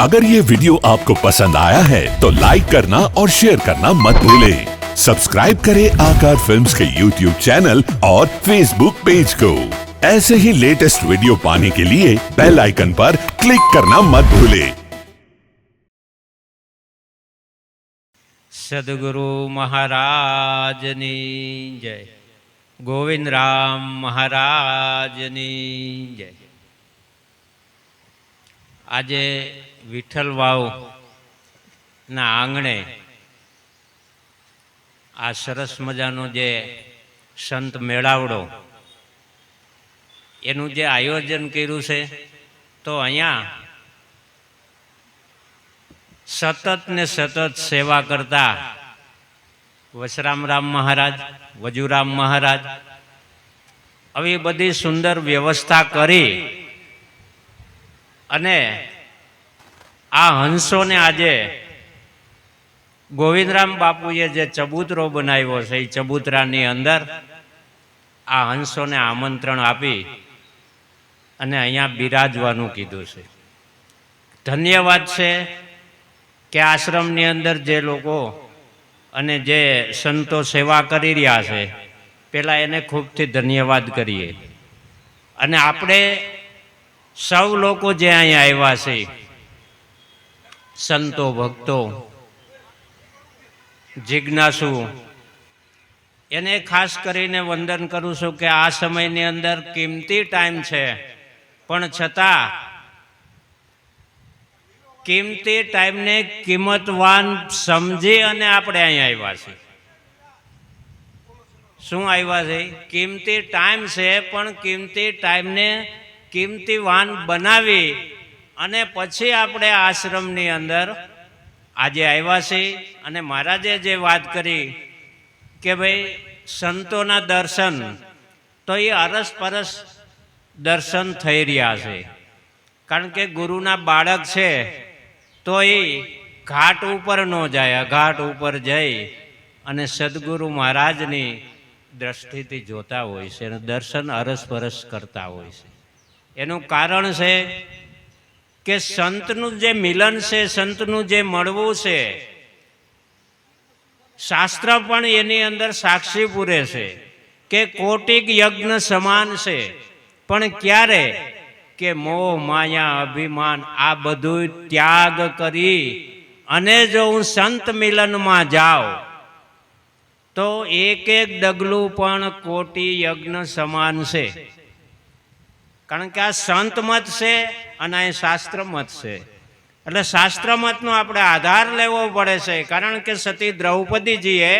अगर ये वीडियो आपको पसंद आया है तो लाइक करना और शेयर करना मत भूलें। सब्सक्राइब करें आकार फिल्म्स के YouTube चैनल और Facebook पेज को। ऐसे ही लेटेस्ट वीडियो पाने के लिए बेल आइकन पर क्लिक करना मत भूलें। सद्गुरु महाराजनी जय। गोविंद राम महाराजनी जय। આજે વિઠ્ઠલ વાવના આંગણે આ સરસ મજાનો જે સંત મેળાવડો એનું જે આયોજન કર્યું છે, તો અહીંયા સતત ને સતત સેવા કરતા વશરામરામ મહારાજ, વજુરામ મહારાજ આવી બધી સુંદર વ્યવસ્થા કરી અને આ હંસોને આજે ગોવિંદરામ બાપુએ જે ચબૂતરો બનાવ્યો છે, એ ચબૂતરાની અંદર આ હંસોને આમંત્રણ આપી અને અહીંયા બિરાજવાનું કીધું છે. ધન્યવાદ છે કે આશ્રમની અંદર જે લોકો અને જે સંતો સેવા કરી રહ્યા છે, પહેલાં એને ખૂબથી ધન્યવાદ કરીએ. અને આપણે સૌ લોકો જે અહીંયા આવ્યા છે, સંતો, ભક્તો, જિજ્ઞાસુ, એને ખાસ કરીને વંદન કરું છું કે આ સમયની અંદર કિંમતી ટાઈમ છે, પણ છતાં કિંમતી ટાઈમને કિંમતવાન સમજી અને આપણે અહીંયા આવ્યા છીએ. શું આવ્યા છે? કિંમતી ટાઈમ છે, પણ કિંમતી ટાઈમને કિંમતીવાન બનાવી અને પછી આપણે આશ્રમની અંદર આજે આવ્યા છીએ. અને મહારાજે જે વાત કરી કે ભાઈ સંતોના દર્શન, તો એ અરસપરસ દર્શન થઈ રહ્યા છે. કારણ કે ગુરુના બાળક છે તો એ ઘાટ ઉપર ન જાય, અઘાટ ઉપર જઈ અને સદગુરુ મહારાજની દ્રષ્ટિથી જોતા હોય છે અને દર્શન અરસપરસ કરતા હોય છે. એનું કારણ છે કે સંતનું જે મિલન છે, સંતનું જે મળવું છે, શાસ્ત્ર પણ એની અંદર સાક્ષી પૂરે છે કે કોટિક યજ્ઞ સમાન છે. પણ ક્યારે? કે મોહ, માયા, અભિમાન આ બધું ત્યાગ કરી અને જો હું સંત મિલનમાં જાઉં તો એક એક ડગલું પણ કોટી યજ્ઞ સમાન છે. કારણ કે આ સંત મત છે અને આ શાસ્ત્ર મત છે. એટલે શાસ્ત્ર મતનો આપણે આધાર લેવો પડે છે. કારણ કે સતી દ્રૌપદીજીએ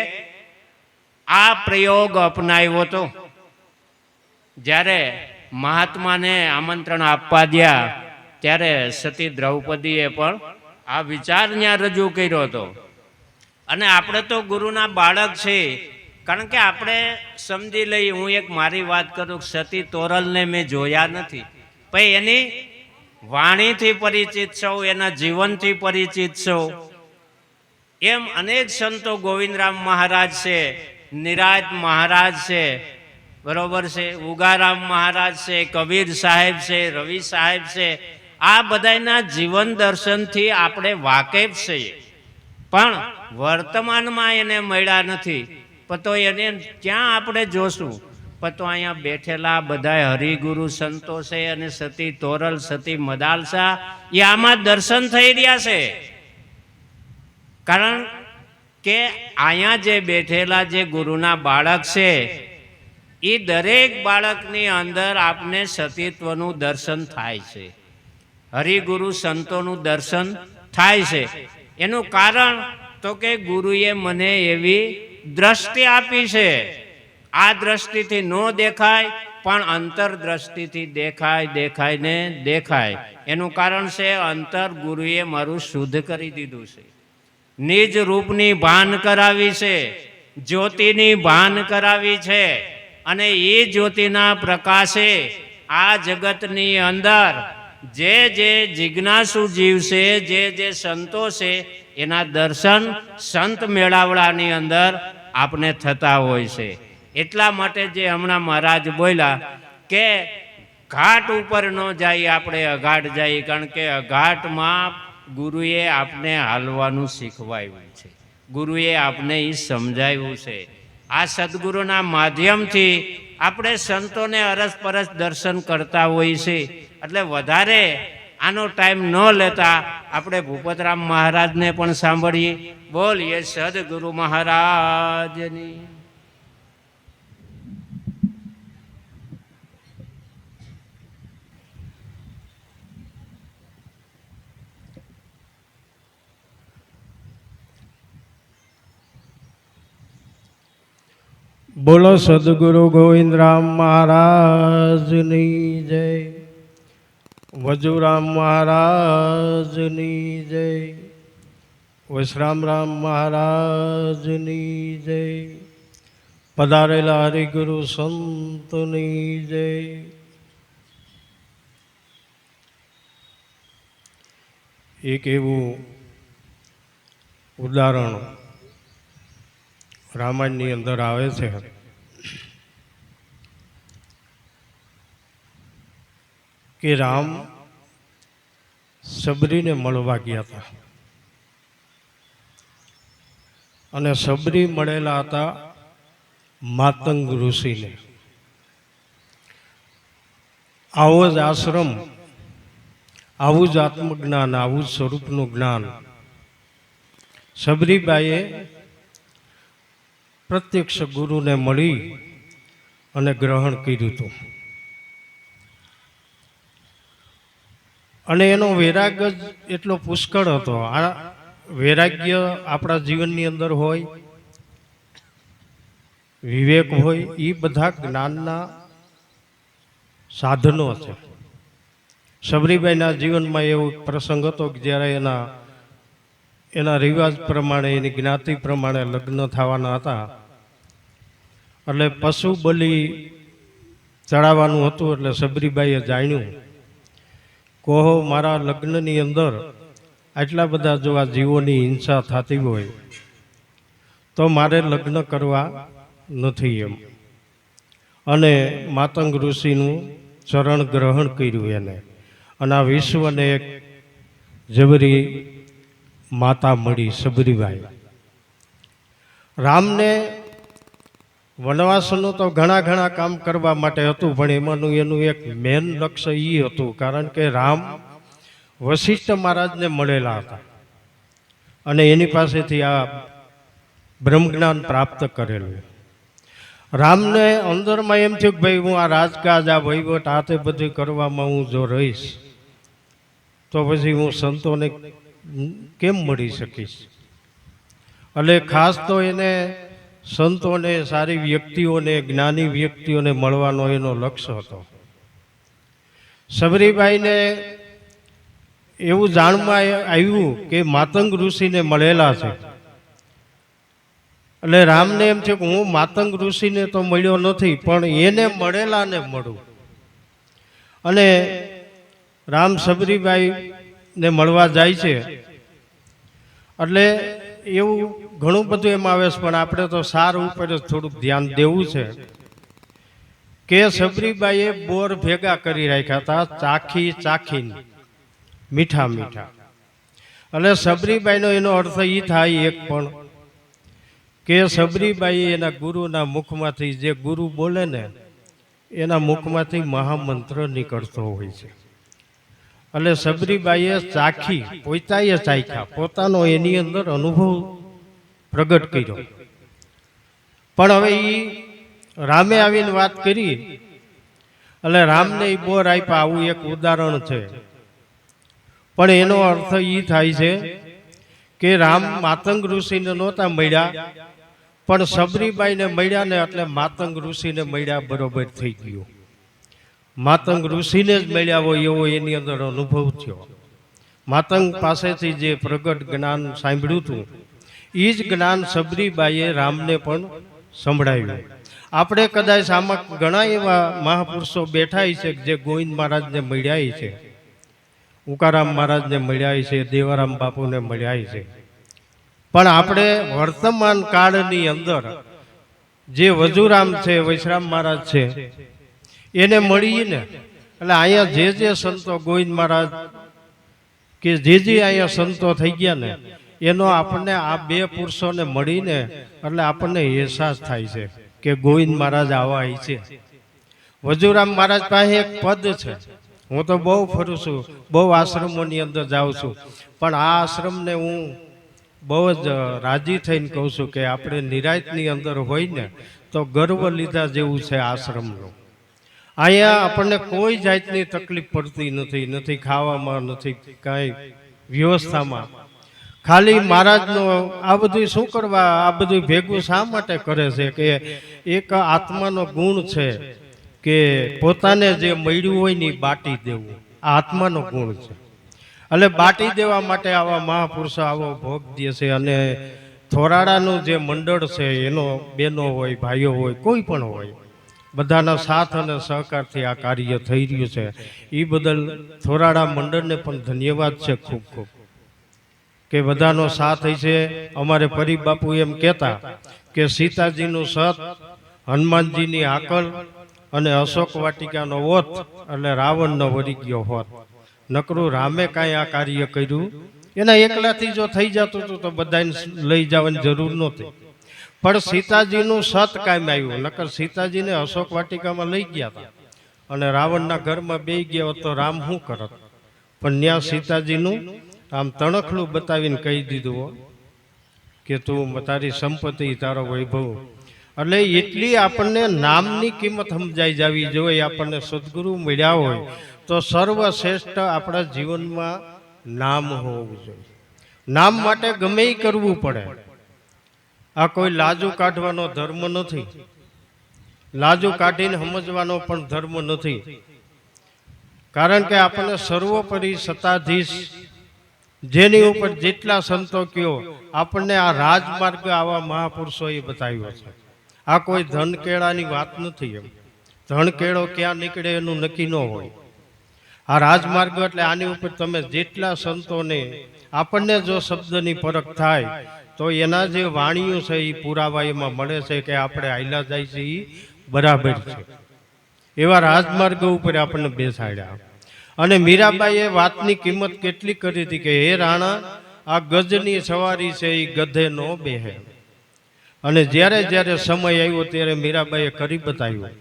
આ પ્રયોગ અપનાવ્યો હતો. જ્યારે મહાત્માને આમંત્રણ આપવા ગયા ત્યારે સતી દ્રૌપદીએ પણ આ વિચાર ત્યાં રજૂ કર્યો હતો. અને આપણે તો ગુરુના બાળક છે, કારણ કે આપણે સમજી લઈએ. હું એક મારી વાત કરું, સતી તોરલને મેં જોયા નથી, પણ એની વાણીથી પરિચિત છો, એના જીવનથી પરિચિત છો. એમ અનેક સંતો, ગોવિંદરામ મહારાજ છે, નિરાજ મહારાજ છે, બરોબર છે, ઉગારામ મહારાજ છે, કબીર સાહેબ છે, રવિ સાહેબ છે, આ બધાના જીવન દર્શનથી આપણે વાકેફ છીએ. પણ વર્તમાનમાં એને મળ્યા નથી. તો એને ક્યાં આપણે જોશું? તો અહીંયા બેઠેલા બધા હરિગુરુ સંતો છે અને સતી તોરલ, સતી મદાલસા, એ આમાં દર્શન થઈ રહ્યા છે. કારણ કે અહીંયા જે બેઠેલા જે ગુરુના બાળક છે, એ દરેક બાળકની અંદર આપને સતીત્વનું દર્શન થાય છે, હરિગુરુ સંતોનું દર્શન થાય છે. એનું કારણ તો કે ગુરુએ મને એવી દ્રષ્ટિ આપી છે. આ દ્રષ્ટિથી ન દેખાય, પણ અંતર દ્રષ્ટિથી દેખાય, દેખાય ને દેખાય. એનું કારણ છે અંતર ગુરુએ મારું શુદ્ધ કરી દીધું છે. નિજ રૂપની ભાન કરાવી છે, જ્યોતિની ભાન કરાવી છે. અને એ જ્યોતિના પ્રકાશે આ જગતની અંદર જે જે જિજ્ઞાસુ જીવ છે, જે સંતો છે, એના દર્શન સંત મેળાવડાની અંદર આપણે થતા હોય છે. એટલા માટે જે હમણાં મહારાજ બોલ્યા કે ઘાટ ઉપર ન જઈએ, આપણે અઘાટ જઈએ. કારણ કે અઘાટમાં ગુરુએ આપને હાલવાનું શીખવાયું છે, ગુરુએ આપને એ સમજાવ્યું છે. આ સદગુરુના માધ્યમથી આપણે સંતોને અરસપરસ દર્શન કરતા હોઈએ છીએ. એટલે વધારે આનો ટાઈમ ન લેતા આપણે ભૂપતરામ મહારાજને પણ સાંભળીએ. બોલીએ સદગુરુ મહારાજની. બોલો સદગુરુ ગોવિંદરામ મહારાજની જય, વજુરામ મહારાજની જય, વશરામરામ મહારાજની જય, પધારેલા હરિગુરુ સંતની જય. એક એવું ઉદાહરણ રામાયણની અંદર આવે છે કે રામ સબરીને મળવા ગયા હતા અને સબરી મળેલા હતા માતંગ ઋષિને. આવો જ આશ્રમ, આવું જ આત્મજ્ઞાન, આવું જ સ્વરૂપનું જ્ઞાન સબરીબાઈએ પ્રત્યક્ષ ગુરુને મળી અને ગ્રહણ કર્યું હતું. અને એનો વૈરાગ જ એટલો પુષ્કળ હતો. આ વૈરાગ્ય આપણા જીવનની અંદર હોય, વિવેક હોય, એ બધા જ્ઞાનના સાધનો છે. સબરીબાઈના જીવનમાં એવો પ્રસંગ હતો કે જ્યારે એના રિવાજ પ્રમાણે, એની જ્ઞાતિ પ્રમાણે લગ્ન થવાના હતા. એટલે પશુ બલિ ચડાવવાનું હતું. એટલે સબરીબાઈએ જાણ્યું કહો મારા લગ્નની અંદર આટલા બધા જો આ જીવોની હિંસા થતી હોય તો મારે લગ્ન કરવા નથી એમ. અને માતંગ ઋષિનું ચરણ ગ્રહણ કર્યું એને. અને આ વિશ્વને એક જબરી માતા મળી સબરીબાઈ. રામને વનવાસનું તો ઘણા કામ કરવા માટે હતું, પણ એમાંનું એનું એક મેન લક્ષ્ય એ હતું કારણ કે રામ વશિષ્ઠ મહારાજને મળેલા હતા અને એની પાસેથી આ બ્રહ્મજ્ઞાન પ્રાપ્ત કરેલું. રામને અંદરમાં એમ થયું કે ભાઈ હું આ રાજકાજ, આ વહીવટ, આ તે બધું કરવામાં હું જો રહીશ તો પછી હું સંતોને કેમ મળી શકીશ. એટલે ખાસ તો એને સંતોને, સારી વ્યક્તિઓને, જ્ઞાની વ્યક્તિઓને મળવાનો એનો લક્ષ્ય હતો. સબરીબાઈને એવું જાણમાં આવ્યું કે માતંગ ઋષિને મળેલા છે. એટલે રામને એમ છે કે હું માતંગ ઋષિને તો મળ્યો નથી, પણ એને મળેલાને મળું. અને રામ સબરીબાઈને મળવા જાય છે. એટલે એવું ઘણું બધું એમાં આવે છે, પણ આપણે તો સાર ઉપર જ થોડુંક ધ્યાન દેવું છે કે સબરીબાઈએ બોર ભેગા કરી રાખ્યા હતા, ચાખીને મીઠા. એટલે સબરીબાઈનો એનો અર્થ એ થાય એક પણ કે સબરીબાઈએ એના ગુરુના મુખમાંથી, જે ગુરુ બોલે ને એના મુખમાંથી મહામંત્ર નીકળતો હોય છે. એટલે સબરીબાઈએ ચાખી, પોતાએ ચાખ્યા, પોતાનો એની અંદર અનુભવ પ્રગટ કર્યો. પણ હવે એ રામે આવીને વાત કરી એટલે રામને એ બોર આપ્યા. આવું એક ઉદાહરણ છે. પણ એનો અર્થ એ થાય છે કે રામ માતંગ ઋષિને નહોતા મળ્યા, પણ સબરીબાઈને મળ્યા ને એટલે માતંગ ઋષિને મળ્યા બરોબર થઈ ગયું. માતંગ ઋષિને જ મળ્યા હોય એવો એની અંદર અનુભવ થયો. માતંગ પાસેથી જે પ્રગટ જ્ઞાન સાંભળ્યું હતું એ જ જ્ઞાન સબરીબાઈએ રામને પણ સંભળાવ્યું. આપણે કદાચ આમાં ઘણા એવા મહાપુરુષો બેઠા છે જે ગોવિંદ મહારાજને મળ્યા છે, ઉકારામ મહારાજને મળ્યા છે, દેવારામ બાપુને મળ્યા છે. પણ આપણે વર્તમાન કાળની અંદર જે વજુરામ છે, વૈશ્રામ મહારાજ છે, એને મળીને એટલે અહીંયા જે સંતો ગોવિંદ મહારાજ કે જે અહીંયા સંતો થઈ ગયા ને એનો આપણને આ બે પુરુષોને મળીને એટલે આપણને અહેસાસ થાય છે કે ગોવિંદ મહારાજ આવા અહીં છે. વજુરામ મહારાજ પાસે એક પદ છે. હું તો બહુ ફરું છું, બહુ આશ્રમોની અંદર જાઉં છું, પણ આ આશ્રમને હું બહુ જ રાજી થઈને કહું છું કે આપણે નિરાંતની અંદર હોય ને તો ગર્વ લીધા જેવું છે આશ્રમનું. અહીંયા આપણને કોઈ જાતની તકલીફ પડતી નથી, નથી ખાવામાં, નથી કાંઈ વ્યવસ્થામાં. ખાલી મહારાજનો આ બધું શું કરવા, આ બધું ભેગું શા માટે કરે છે કે એક આત્માનો ગુણ છે કે પોતાને જે મળ્યું હોય ને બાટી દેવું, આ આત્માનો ગુણ છે. એટલે બાટી દેવા માટે આવા મહાપુરુષો આવો ભોગ દે છે. અને થોરાડાનું જે મંડળ છે એનો બહેનો હોય, ભાઈઓ હોય, કોઈ પણ હોય, બધાના સાથ અને સહકારથી આ કાર્ય થઈ રહ્યું છે. એ બદલ થોરાડા મંડળને પણ ધન્યવાદ છે ખૂબ ખૂબ, કે બધાનો સાથ છે. અમારે પરી બાપુ એમ કહેતા કે સીતાજીનું સત, હનુમાનજીની આકલ અને અશોક વાટિકાનો ઓથ એટલે રાવણનો વરી ગયો હોત. નકરું રામે કાંઈ આ કાર્ય કર્યું એના એકલાથી જો થઈ જતું હતું તો બધાને લઈ જવાની જરૂર નહોતી. પણ સીતાજીનું સત કાયમ આવ્યું, નકર સીતાજીને અશોક વાટિકામાં લઈ ગયા હતા અને રાવણના ઘરમાં બેસી ગયા તો રામ શું કરત. પણ ત્યાં સીતાજીનું આમ તણખલું બતાવીને કહી દીધું કે તું તારી સંપત્તિ, તારો વૈભવ. એટલે એટલી આપણને નામની કિંમત સમજાઈ જવી જોઈએ. આપણને સદગુરુ મળ્યા હોય તો સર્વશ્રેષ્ઠ આપણા જીવનમાં નામ હોવું જોઈએ. નામ માટે ગમે એ કરવું પડે. આ કોઈ લાજુ કાઢવાનો ધર્મ નથી, લાજુ કાઢીને સમજવાનો પણ ધર્મ નથી. કારણ કે આપણને સર્વોપરી સત્તાધીશ જેની ઉપર જેટલા સંતો કયો આપણને આ રાજમાર્ગ આવા મહાપુરુષોએ બતાવ્યો છે. આ કોઈ ધન કેળાની વાત નથી. એમ ધન કેળો ક્યાં નીકળે એનું નક્કી ન હોય. આ રાજમાર્ગ એટલે આની ઉપર તમે જેટલા સંતોને આપણને જો શબ્દની પરખ થાય તો એના જે વાણીઓ છે એ પુરાવા એમાં મળે છે કે આપણે હાલ્યા જાય છે એ બરાબર છે. એવા રાજમાર્ગ ઉપર આપણને બેસાડ્યા. અને મીરાબાઈએ વાતની કિંમત કેટલી કરી હતી કે હે રાણા, આ ગજની સવારી છે એ ગધે નો બેહે. અને જ્યારે જ્યારે સમય આવ્યો ત્યારે મીરાબાઈએ કરી બતાવ્યું.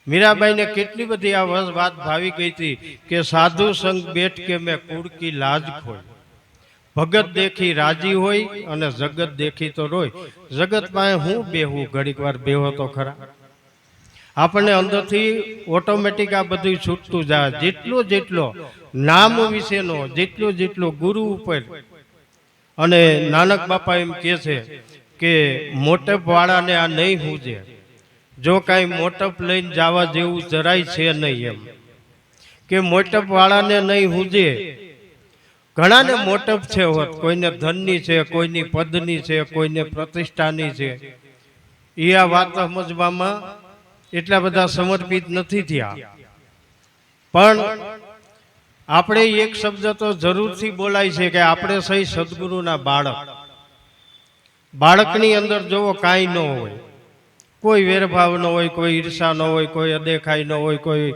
મીરાબાઈને કેટલી બધી આ વાત ભાવી ગઈ હતી કે સાધુ સંગ બેઠ કે મેં કુળ કી લાજ ખોઈ. ભગત દેખી રાજી હોય અને જગત દેખી તો રોય. જગત પાસે હું બેહું, ઘડીક વાર બેહો તો ખરા. આપણને અંદરથી ઓટોમેટિક આ બધું છૂટતું જાય. જેટલો નામ વિશેનો જેટલો ગુરુ ઉપર. અને નાનક બાપા એમ કહે છે કે મોટપ વાળાને આ નહીં હુજે. જો કાંઈ મોટપ લઈને જવા જેવું જરાય છે નહીં. એમ કે મોટપ વાળાને નહીં હુજે. ઘણાને મોટપ છે હોત, કોઈને ધનની છે, કોઈની પદની છે, કોઈને પ્રતિષ્ઠાની છે. એ આ વાત સમજવામાં એટલા બધા સમર્પિત નથી થયા. પણ આપણે એક શબ્દ તો જરૂરથી બોલાય છે કે આપણે સહી સદગુરુના બાળક. બાળકની અંદર જોવો કાંઈ ન હોય, કોઈ વેરભાવ ન હોય, કોઈ ઈર્ષા ન હોય, કોઈ અદેખાઈ ન હોય, કોઈ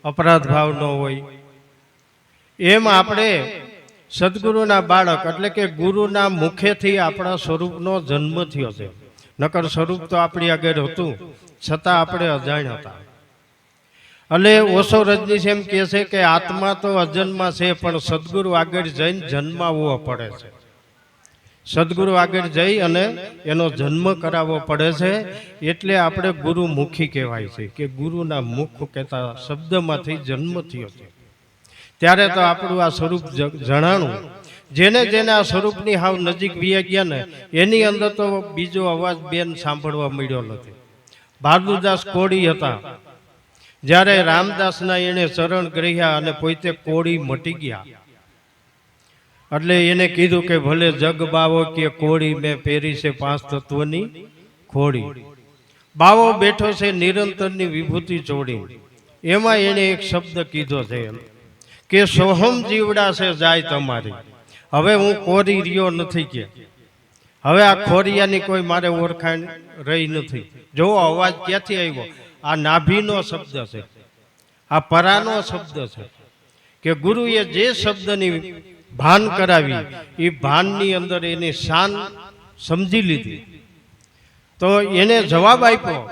અપરાધ ભાવ ન હોય. એમ આપણે સદગુરુના બાળક એટલે કે ગુરુના મુખેથી આપણા સ્વરૂપનો જન્મ થયો છે. નકર સ્વરૂપ તો આપણી આગળ હતું, છતાં આપણે અજાણ હતા. એટલે ઓશો રજનીશ એમ કહે છે કે આત્મા તો અજન્મા છે, પણ સદગુરુ આગળ જઈને જન્માવવો પડે છે. સદગુરુ આગળ જઈ અને એનો જન્મ કરાવવો પડે છે. એટલે આપણે ગુરુમુખી કહેવાય છે કે ગુરુના મુખ કહેતા શબ્દમાંથી જન્મ થયો છે. ત્યારે તો આપણું આ સ્વરૂપ જણાણું. જેને આ સ્વરૂપની હાવ નજીક વી ગયા ને એની અંદર તો બીજો અવાજ બેન સાંભળવા મળ્યો નથી. ભારદુદાસ કોળી હતા. જ્યારે રામદાસના એને ચરણ ગ્રહ્યા અને પોતે કોળી મટી ગયા એટલે એને કીધું કે ભલે જગ બાવો કે કોળી મેં પહેરી છે 5 તત્વની ખોડી. બાવો બેઠો છે નિરંતરની વિભૂતિ ચોડી. એમાં એને એક શબ્દ કીધો છે એમ કે સોહમ જીવડા છે જાય તમારી. હવે હું કોરી રહ્યો નથી કે હવે આ ખોરિયાની કોઈ મારે ઓળખાણ રહી નથી. જો અવાજ ક્યાંથી આવ્યો? આ નાભીનો શબ્દ છે, આ પરાનો શબ્દ છે કે ગુરુએ જે શબ્દની ભાન કરાવી, એ ભાનની અંદર એની શાન સમજી લીધી. તો એને જવાબ આપ્યો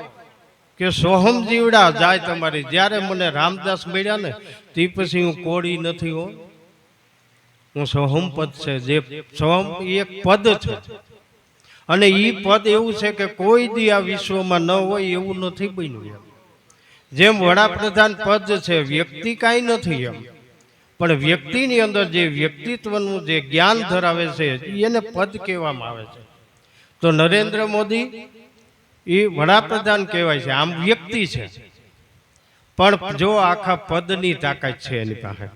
કે સોહમ જીવડા જાય તમારી. જ્યારે મને રામદાસ મળ્યા ને તે પછી હું કોળી નથી હો, હું સોહમ પદ છે. જે સોહમ એક પદ છે અને એ પદ એવું છે કે કોઈ દી આ વિશ્વમાં ન હોય એવું નથી બન્યું. જેમ વડાપ્રધાન પદ છે, વ્યક્તિ કાંઈ નથી એમ, પણ વ્યક્તિની અંદર જે વ્યક્તિત્વનું જે જ્ઞાન ધરાવે છે એને પદ કહેવામાં આવે છે. તો નરેન્દ્ર મોદી એ વડાપ્રધાન કહેવાય છે, આમ વ્યક્તિ છે, પણ જો આખા પદની તાકાત છે એની પાસે.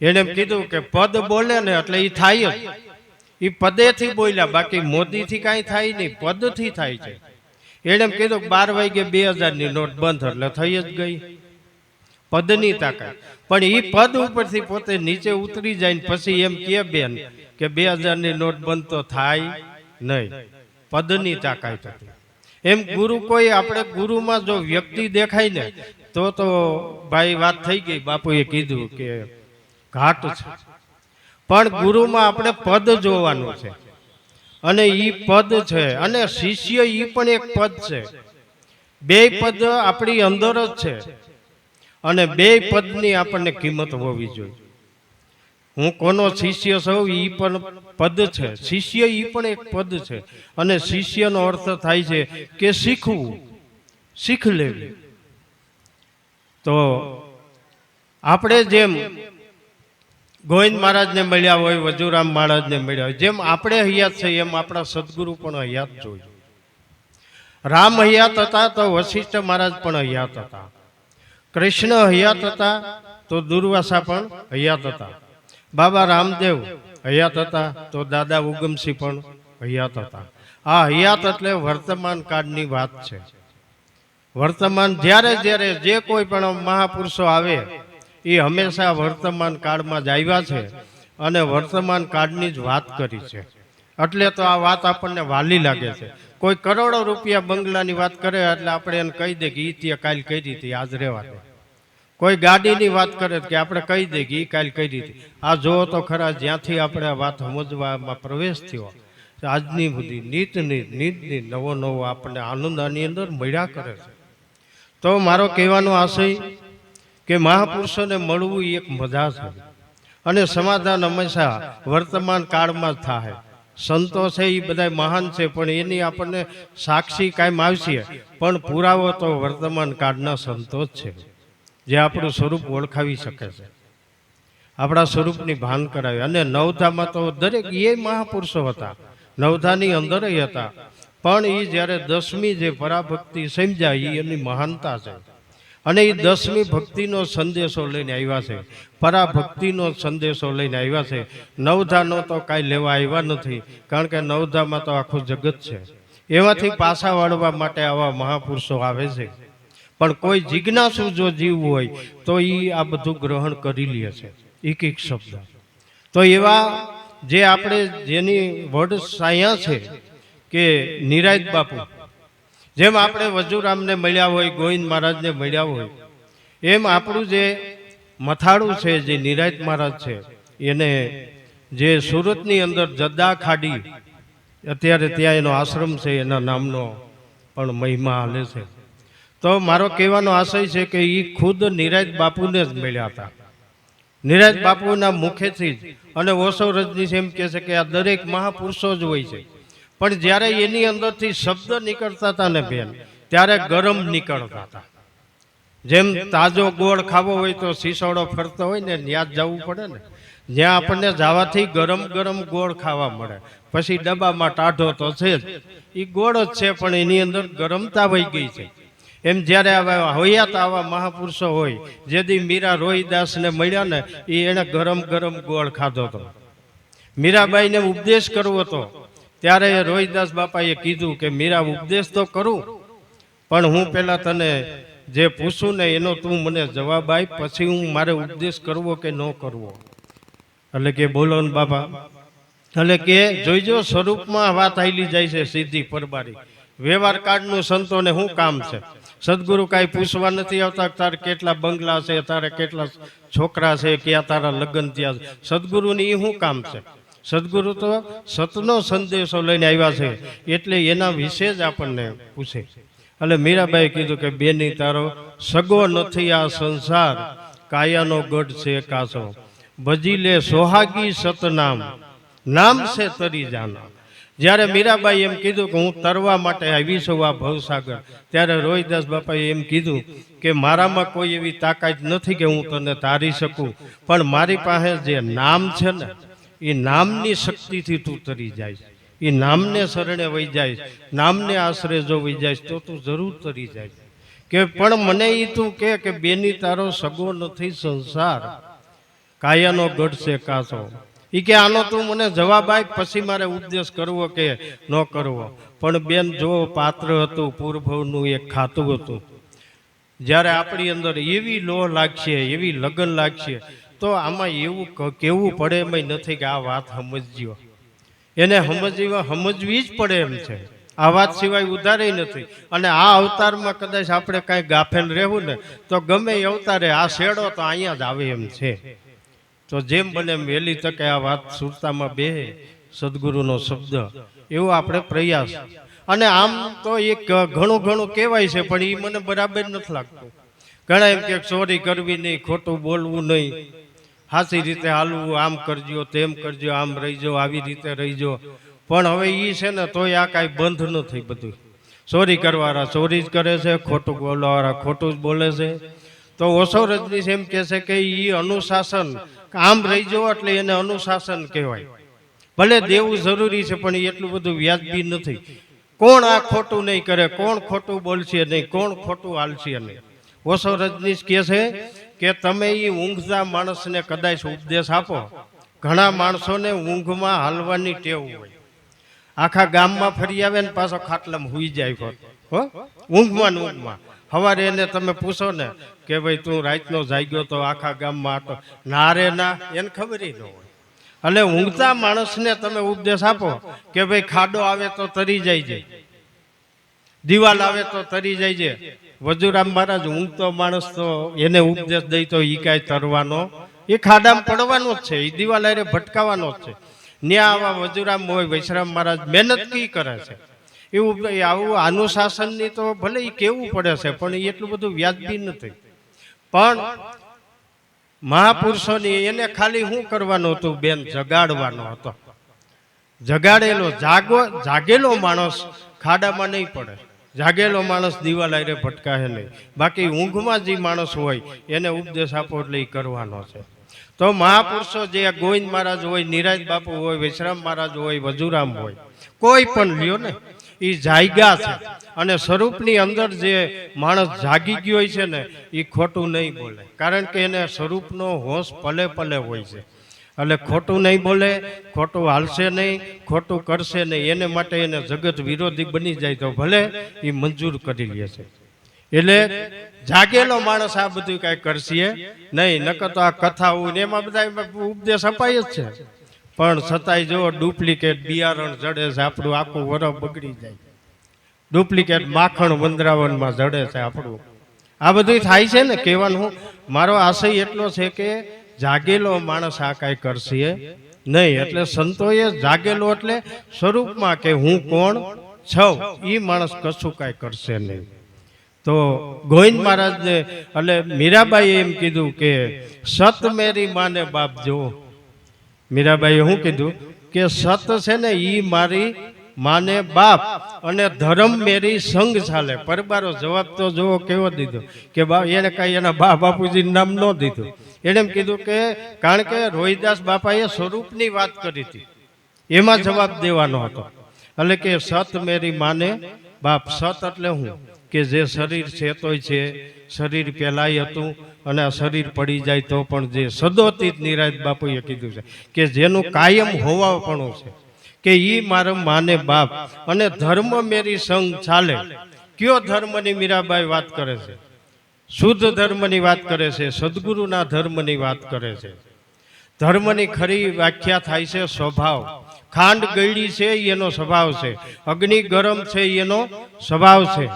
એને એમ કીધું કે પદ બોલે ને એટલે એ થાય જ, એ પદેથી બોલ્યા, બાકી મોદીથી કાંઈ થાય નહીં, પદથી થાય છે. એને એમ કીધું 12 વાગે 2000ની નોટ બંધ, એટલે થઈ જ ગઈ, પદની તાકાત. પણ એ પદ ઉપરથી પોતે નીચે ઉતરી જાય ને પછી એમ કે બેન કે 2000ની નોટ બંધ તો થાય નહીં, પદની તાકાત હતી. એમ ગુરુ કોઈ આપણે ગુરુમાં જો વ્યક્તિ દેખાય ને તો ભાઈ વાત થઈ ગઈ. બાપુએ કીધું કે ઘાટ છે, પણ ગુરુમાં આપણે પદ જોવાનું છે અને ઈ પદ છે. અને શિષ્ય ઈ પણ એક પદ છે. બે પદ આપણી અંદર જ છે અને બે પદની આપણને કિંમત હોવી જોઈએ. હું કોનો શિષ્ય છું ઈ પણ પદ છે, શિષ્ય ઈ પણ એક પદ છે. અને શિષ્યનો અર્થ થાય છે કે શીખવું, શીખ લેવી. તો આપણે જેમ ગોવિંદ મહારાજને મળ્યા હોય, વજુરામ મહારાજને મળ્યા હોય, જેમ આપણે હયાત છે એમ આપણા સદગુરુ પણ હયાત જોઈએ. રામ હયાત હતા તો વશિષ્ઠ મહારાજ પણ હયાત હતા, કૃષ્ણ હયાત હતા તો દુર્વાસા પણ હયાત હતા, બાબા રામદેવ હયાત હતા તો દાદા ઉગમસિંહ પણ હયાત હતા. આ હયાત એટલે વર્તમાન કાળની વાત છે. વર્તમાન જ્યારે જ્યારે જે કોઈ પણ મહાપુરુષો આવે એ હંમેશા વર્તમાન કાળમાં જ આવ્યા છે અને વર્તમાન કાળની જ વાત કરી છે. એટલે તો આ વાત આપણને વાલી લાગે છે. કોઈ કરોડો રૂપિયા બંગલાની વાત કરે એટલે આપણે એને કહી દે કે ઈ તે કાલ કરી હતી, આજ રહેવા દે. કોઈ ગાડીની વાત કરે કે આપણે કહી દે કે ઈ કાલ કરી હતી. આ જો તો ખરા જ્યાંથી આપણે આ વાત સમજવામાં પ્રવેશ થયો આજની બધી નીતની નવો નવો આપણને આનંદ આની અંદર મળ્યા કરે છે. તો મારો કહેવાનો આશય કે મહાપુરુષોને મળવું એક મજા છે અને સમાધાન હંમેશા વર્તમાન કાળમાં જ થાય. સંતો છે એ બધા મહાન છે પણ એની આપણને સાક્ષી કાયમ આવશે, પણ પુરાવો તો વર્તમાન કાળના સંતો જ છે જે આપણું સ્વરૂપ ઓળખાવી શકે છે, આપણા સ્વરૂપની ભાન કરાવે. અને નવધામાં તો દરેક એ મહાપુરુષો હતા, નવધાની અંદર હતા, પણ એ જ્યારે 10મી જે પરાભક્તિ સમજાય એ એની મહાનતા છે. અને એ 10મી ભક્તિનો સંદેશો લઈને આવ્યા છે, પરાભક્તિનો સંદેશો લઈને આવ્યા છે. નવધાનો તો કાંઈ લેવા આવ્યા નથી, કારણ કે નવધામાં તો આખું જગત છે. એમાંથી પાછા વાળવા માટે આવા મહાપુરુષો આવે છે. પણ કોઈ જિજ્ઞાસુ જો જીવવું હોય તો એ આ બધું ગ્રહણ કરી લે છે એક એક શબ્દ. તો એવા જે આપણે જેની વડ સાયા છે કે નિરાયત બાપુ, જેમ આપણે વજુરામને મળ્યા હોય, ગોવિંદ મહારાજને મળ્યા હોય, એમ આપણું જે મથાળું છે જે નિરાયત મહારાજ છે એને જે સુરતની અંદર જદ્દા ખાડી અત્યારે ત્યાં એનો આશ્રમ છે, એના નામનો પણ મહિમા હાલે છે. તો મારો કહેવાનો આશય છે કે એ ખુદ નિરાયત બાપુને જ મળ્યા હતા, નિરાયત બાપુના મુખેથી જ. અને ઓશો રજનીશ એમ કહે છે કે આ દરેક મહાપુરુષો જ હોય છે, પણ જ્યારે એની અંદરથી શબ્દ નીકળતા હતા ને બેન, ત્યારે ગરમ નીકળતા હતા. જેમ તાજો ગોળ ખાવો હોય તો શીશોડો ફરતો હોય ને ત્યાં જ જવું પડે ને, જ્યાં આપણને જવાથી ગરમ ગરમ ગોળ ખાવા મળે. પછી ડબ્બામાં ટાઢો તો છે જ, એ ગોળ જ છે પણ એની અંદર ગરમતા વહી ગઈ છે. એમ જ્યારે હોયા તો આવા મહાપુરુષો હોય, જેથી મીરા રોહિદાસને મળ્યા ને એ એને ગરમ ગરમ ગોળ ખાધો હતો. મીરાબાઈને ઉપદેશ કરવો હતો ત્યારે રોહિદાસ બાપાએ કીધું કે મીરા ઉપદેશ તો કરું, પણ હું પેલા તને જે પૂછું ને એનો તું મને જવાબ આપ, પછી હું મારે ઉપદેશ કરવો કે ન કરવો. એટલે કે બોલો ને બાપા. એટલે કે જોઈજો સ્વરૂપમાં વાત આવેલી જાય છે સીધી પરબારી. વ્યવહાર કાળનું સંતોને શું કામ છે? સદગુરુ કાંઈ પૂછવા નથી આવતા તારે કેટલા બંગલા છે, તારે કેટલા છોકરા છે, ક્યાં તારા લગ્ન થયા છે. સદગુરુની એ શું કામ છે? સદગુરુ તો સતનો સંદેશો લઈને આવ્યા છે, એટલે એના વિશે જ આપણને પૂછે. એટલે મીરાબાઈ કીધું કે બેની તારો સગો નથી આ સંસાર, કાયાનો ગઢ છે કાસો, ભજી લે સોહાગી સતનામ, નામ છે તરી જાના. જ્યારે મીરાબાઈ એમ કીધું કે હું તરવા માટે આવી છું આ ભવસાગર, ત્યારે રોહિદાસ બાપાએ એમ કીધું કે મારામાં કોઈ એવી તાકાત નથી કે હું તને તારી શકું, પણ મારી પાસે જે નામ છે ને એ નામની શક્તિથી તું તરી જાય, એ નામને શરણે વહી જાય, નામને આશરે જો વહી જાય તો તું જરૂર તરી જાય. કે પણ મને એ તું કે બેની તારો સગો નથી સંસાર, કાયાનો ગઢ છે કાસો. એ કે આનો તું મને જવાબ આપ, પછી મારે ઉપદેશ કરવો કે ન કરવો. પણ બેન જો પાત્ર હતું પૂર્વભવનું એક ખાતું હતું, જ્યારે આપણી અંદર એવી લોહ લાગશે, એવી લગન લાગશે, તો આમાં એવું કેવું પડે એમ નથી કે આ વાત સમજજો. એને સમજવી જ પડે એમ છે. આ વાત સિવાય ઉધારે નથી. અને આ અવતારમાં કદાચ આપણે કાંઈ ગાફેલ રહેવું ને તો ગમે એ અવતારે આ શેડો તો અહીંયા જ આવે એમ છે. તો જેમ બને એમ વહેલી તકે આ વાત સુરતામાં બેહે, સદગુરુનો શબ્દ, એવો આપણે પ્રયાસ. અને આમ તો એક ઘણું કહેવાય છે, પણ એ મને બરાબર નથી લાગતું. ઘણા એમ કે ચોરી કરવી નહીં, ખોટું બોલવું નહીં, સાચી રીતે હાલવું, આમ કરજો, તેમ કરજો, આમ રહીજો, આવી રીતે રહીજો. પણ હવે એ છે ને તોય આ કાંઈ બંધ નથી. બધું ચોરી કરવાવાળા ચોરી જ કરે છે, ખોટું બોલવાવાળા ખોટું જ બોલે છે. તો ઓશો રજનીશ એમ કહે છે કે એ અનુશાસન, આમ રહીજો એટલે એને અનુશાસન કહેવાય. ભલે દેવું જરૂરી છે, પણ એટલું બધું વ્યાજબી નથી. કોણ આ ખોટું નહીં કરે, કોણ ખોટું બોલશે નહીં, કોણ ખોટું હાલશે નહીં. ઓશો રજનીશ કહે છે કે તમે એ ઊંઘતા માણસને કદાચ ઉપદેશ આપો. ઘણા માણસોને ઊંઘમાં હાલવાની ટેવ હોય, આખા ગામમાં ફરી આવે ને પાછો ખાટલામાં હુઈ જાય હો, ઊંઘમાં. સવારે એને તમે પૂછો ને કે ભાઈ તું રાતનો જાગ્યો તો આખા ગામમાં આટો, ના રે ના, એને ખબર ન હોય. એટલે ઊંઘતા માણસને તમે ઉપદેશ આપો કે ભાઈ ખાડો આવે તો તરી જાય છે, દિવાલ આવે તો તરી જાય છે. વજુરામ મહારાજ ઊંઘતો માણસ તો એને ઉપદેશ દઈ તો એ કાંઈ તરવાનો, એ ખાડામાં પડવાનો જ છે, એ દિવાલ આરે ભટકાવાનો જ છે. ન્યા આવા વજુરામ હોય, વૈશ્રામ મહારાજ મહેનત કી કરે છે. એવું આવું અનુશાસનની તો ભલે એ કેવું પડે છે, પણ એટલું બધું વ્યાજબી નથી. પણ મહાપુરુષોની એને ખાલી શું કરવાનું હતું બેન? જગાડવાનો હતો. જગાડેલો જાગેલો માણસ ખાડામાં નહીં પડે, જાગેલો માણસ દિવાલ આરે ભટકાય નહીં. બાકી ઊંઘમાં જે માણસ હોય એને ઉપદેશ આપો એટલે એ કરવાનો છે. તો મહાપુરુષો જે ગોવિંદ મહારાજ હોય, નિરાજ બાપુ હોય, વિશ્રામ મહારાજ હોય, વજુરામ હોય, કોઈ પણ લ્યો ને, એ જાગ્યા છે. અને સ્વરૂપની અંદર જે માણસ જાગી ગયો હોય છે ને એ ખોટું નહીં બોલે, કારણ કે એને સ્વરૂપનો હોશ પલે પલે હોય છે. એટલે ખોટું નહીં બોલે, ખોટું હાલશે નહીં, ખોટું કરશે નહીં. એને માટે એને જગત વિરોધી બની જાય તો ભલે એ મંજૂર કરી લે છે. એટલે જાગેલો માણસ આ બધું કાંઈ કરશે નહીં. નકર તો આ કથાઓ ને એમાં બધા ઉપદેશ અપાય જ છે, પણ છતાંય જો ડુપ્લિકેટ બિયારણ જડે છે, આપણું આખું વરફ બગડી જાય. ડુપ્લિકેટ માખણ વંદરાવનમાં જડે છે આપણું. આ બધું થાય છે ને. કહેવાનું મારો આશય એટલો છે કે જાગેલો માણસ આ કાંઈ કરશે નહીં. એટલે સંતોએ જાગેલો એટલે સ્વરૂપમાં કે હું કોણ છું, એ માણસ કશું કાંઈ કરશે નહીં. તો ગોવિંદ મહારાજને એટલે મીરાબાઈએ એમ કીધું કે સત મેરી માને બાપ જો. મીરાબાઈએ શું કીધું કે સત છે ને ઈ મારી માને બાપ, અને ધર્મ મેરી સંગ ચાલે. પરબારો જવાબ તો જોવો કેવો દીધો કે એને કઈ એના બા બાપુજી નામ ન દીધું. એને એમ કીધું કે કારણ કે રોહિદાસ બાપાએ સ્વરૂપની વાત કરી હતી, એમાં જવાબ દેવાનો હતો. એટલે કે સત મેરી માને બાપ. સત એટલે હું કે જે શરીર છે તોય છે, શરીર પહેલાંય હતું અને આ શરીર પડી જાય તો પણ જે સદોતીત નિરાજ બાપુએ કીધું છે કે જેનું કાયમ હોવાપણું છે, કે ઈ મારા માને બાપ. અને ધર્મ મેરી સંગ ચાલે. કયો ધર્મની મીરાબાઈ વાત કરે છે? શુદ્ધ ધર્મની વાત કરે છે, સદગુરુના ધર્મની વાત કરે છે. ધર્મની ખરી વ્યાખ્યા થાય છે સ્વભાવ. ખાંડ ગળી છે એનો સ્વભાવ છે, અગ્નિ ગરમ છે એનો સ્વભાવ છે,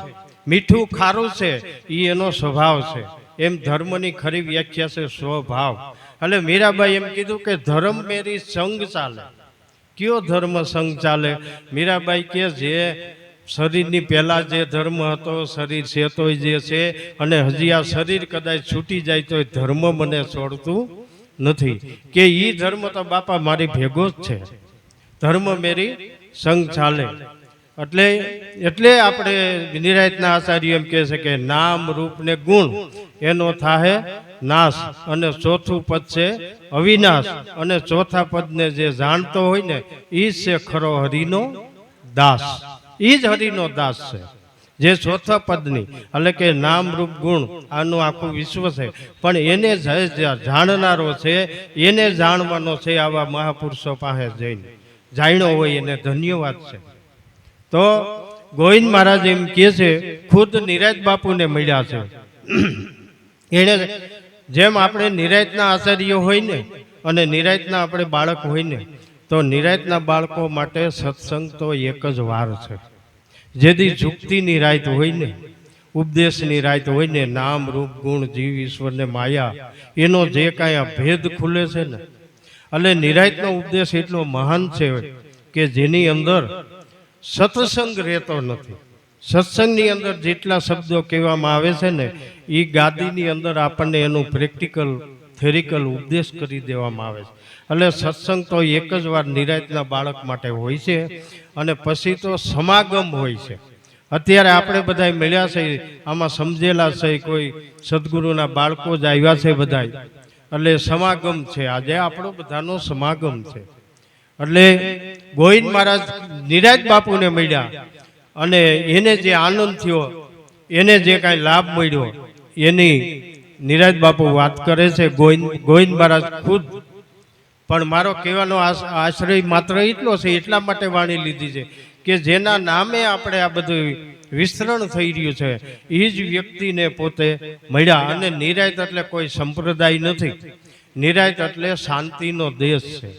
મીઠું ખારું છે એ એનો સ્વભાવ છે. એમ ધર્મની ખરી વ્યાખ્યા છે સ્વભાવ. એટલે મીરાબાઈ એમ કીધું કે ધર્મ મેરી સંગ ચાલે. કયો ધર્મ સંગ ચાલે? મીરાબાઈ કે જે શરીરની પહેલા જે ધર્મ હતો, શરીર છે તોય જે છે, અને હજી આ શરીર કદાચ છૂટી જાય તો ધર્મ મને છોડતું નથી. કે ઈ ધર્મ તો બાપા મારી ભેગો જ છે. ધર્મ મેરી સંગ ચાલે. એટલે આપણે નિરાયતના આચાર્ય એમ કહે છે કે નામ રૂપ ને ગુણ એનો થાહે નાશ, અને ચોથું પદ છે અવિનાશ, અને ચોથા પદને જે જાણતો હોય ને એ છે ખરો હરિનો દાસ. એ જ હરિનો દાસ છે જે ચોથા પદની, એટલે કે નામ રૂપ ગુણ આનું આખું વિશ્વ છે, પણ એને જાણનારો છે, એને જાણવાનો છે આવા મહાપુરુષો પાસે જઈને. જાણ્યો હોય એને ધન્યવાદ છે. તો ગોવિંદ મહારાજ એમ કહે છે, ખુદ નિરાયત બાપુને મળ્યા છે. એને જેમ આપણે નિરાયતના આચાર્ય હોય ને અને નિરાયતના આપણે બાળક હોય ને, તો નિરાયતના બાળકો માટે સત્સંગ તો એક જ વાર છે. જેથી જુક્તિની રાત હોય ને, ઉપદેશની રાત હોય ને, નામ રૂપ ગુણ જીવ ઈશ્વર ને માયા એનો જે કાંઈ ભેદ ખુલે છે ને, એટલે નિરાયતનો ઉપદેશ એટલો મહાન છે કે જેની અંદર સત્સંગ રહેતો નથી. સત્સંગની અંદર જેટલા શબ્દો કહેવામાં આવે છે ને, એ ગાદીની અંદર આપણને એનું પ્રેક્ટિકલ થેરિકલ ઉપદેશ કરી દેવામાં આવે છે. એટલે સત્સંગ તો એક જ વાર નિરાયતના બાળક માટે હોય છે, અને પછી તો સમાગમ હોય છે. અત્યારે આપણે બધા મળ્યા છે, આમાં સમજેલા છે, કોઈ સદગુરુના બાળકો જ આવ્યા છે બધા, એટલે સમાગમ છે. આજે આપણો બધાનો સમાગમ છે. એટલે ગોવિંદ મહારાજ નિરાયત બાપુને મળ્યા, અને એને જે આનંદ થયો, એને જે કાંઈ લાભ મળ્યો એની નિરાયત બાપુ વાત કરે છે. ગોવિંદ મહારાજ ખુદ, પણ મારો કહેવાનો આશ્રય માત્ર એટલો છે, એટલા માટે વાણી લીધી છે કે જેના નામે આપણે આ બધું વિસ્તરણ થઈ રહ્યું છે એ જ વ્યક્તિને પોતે મળ્યા. અને નિરાયત એટલે કોઈ સંપ્રદાય નથી, નિરાયત એટલે શાંતિનો દેશ છે.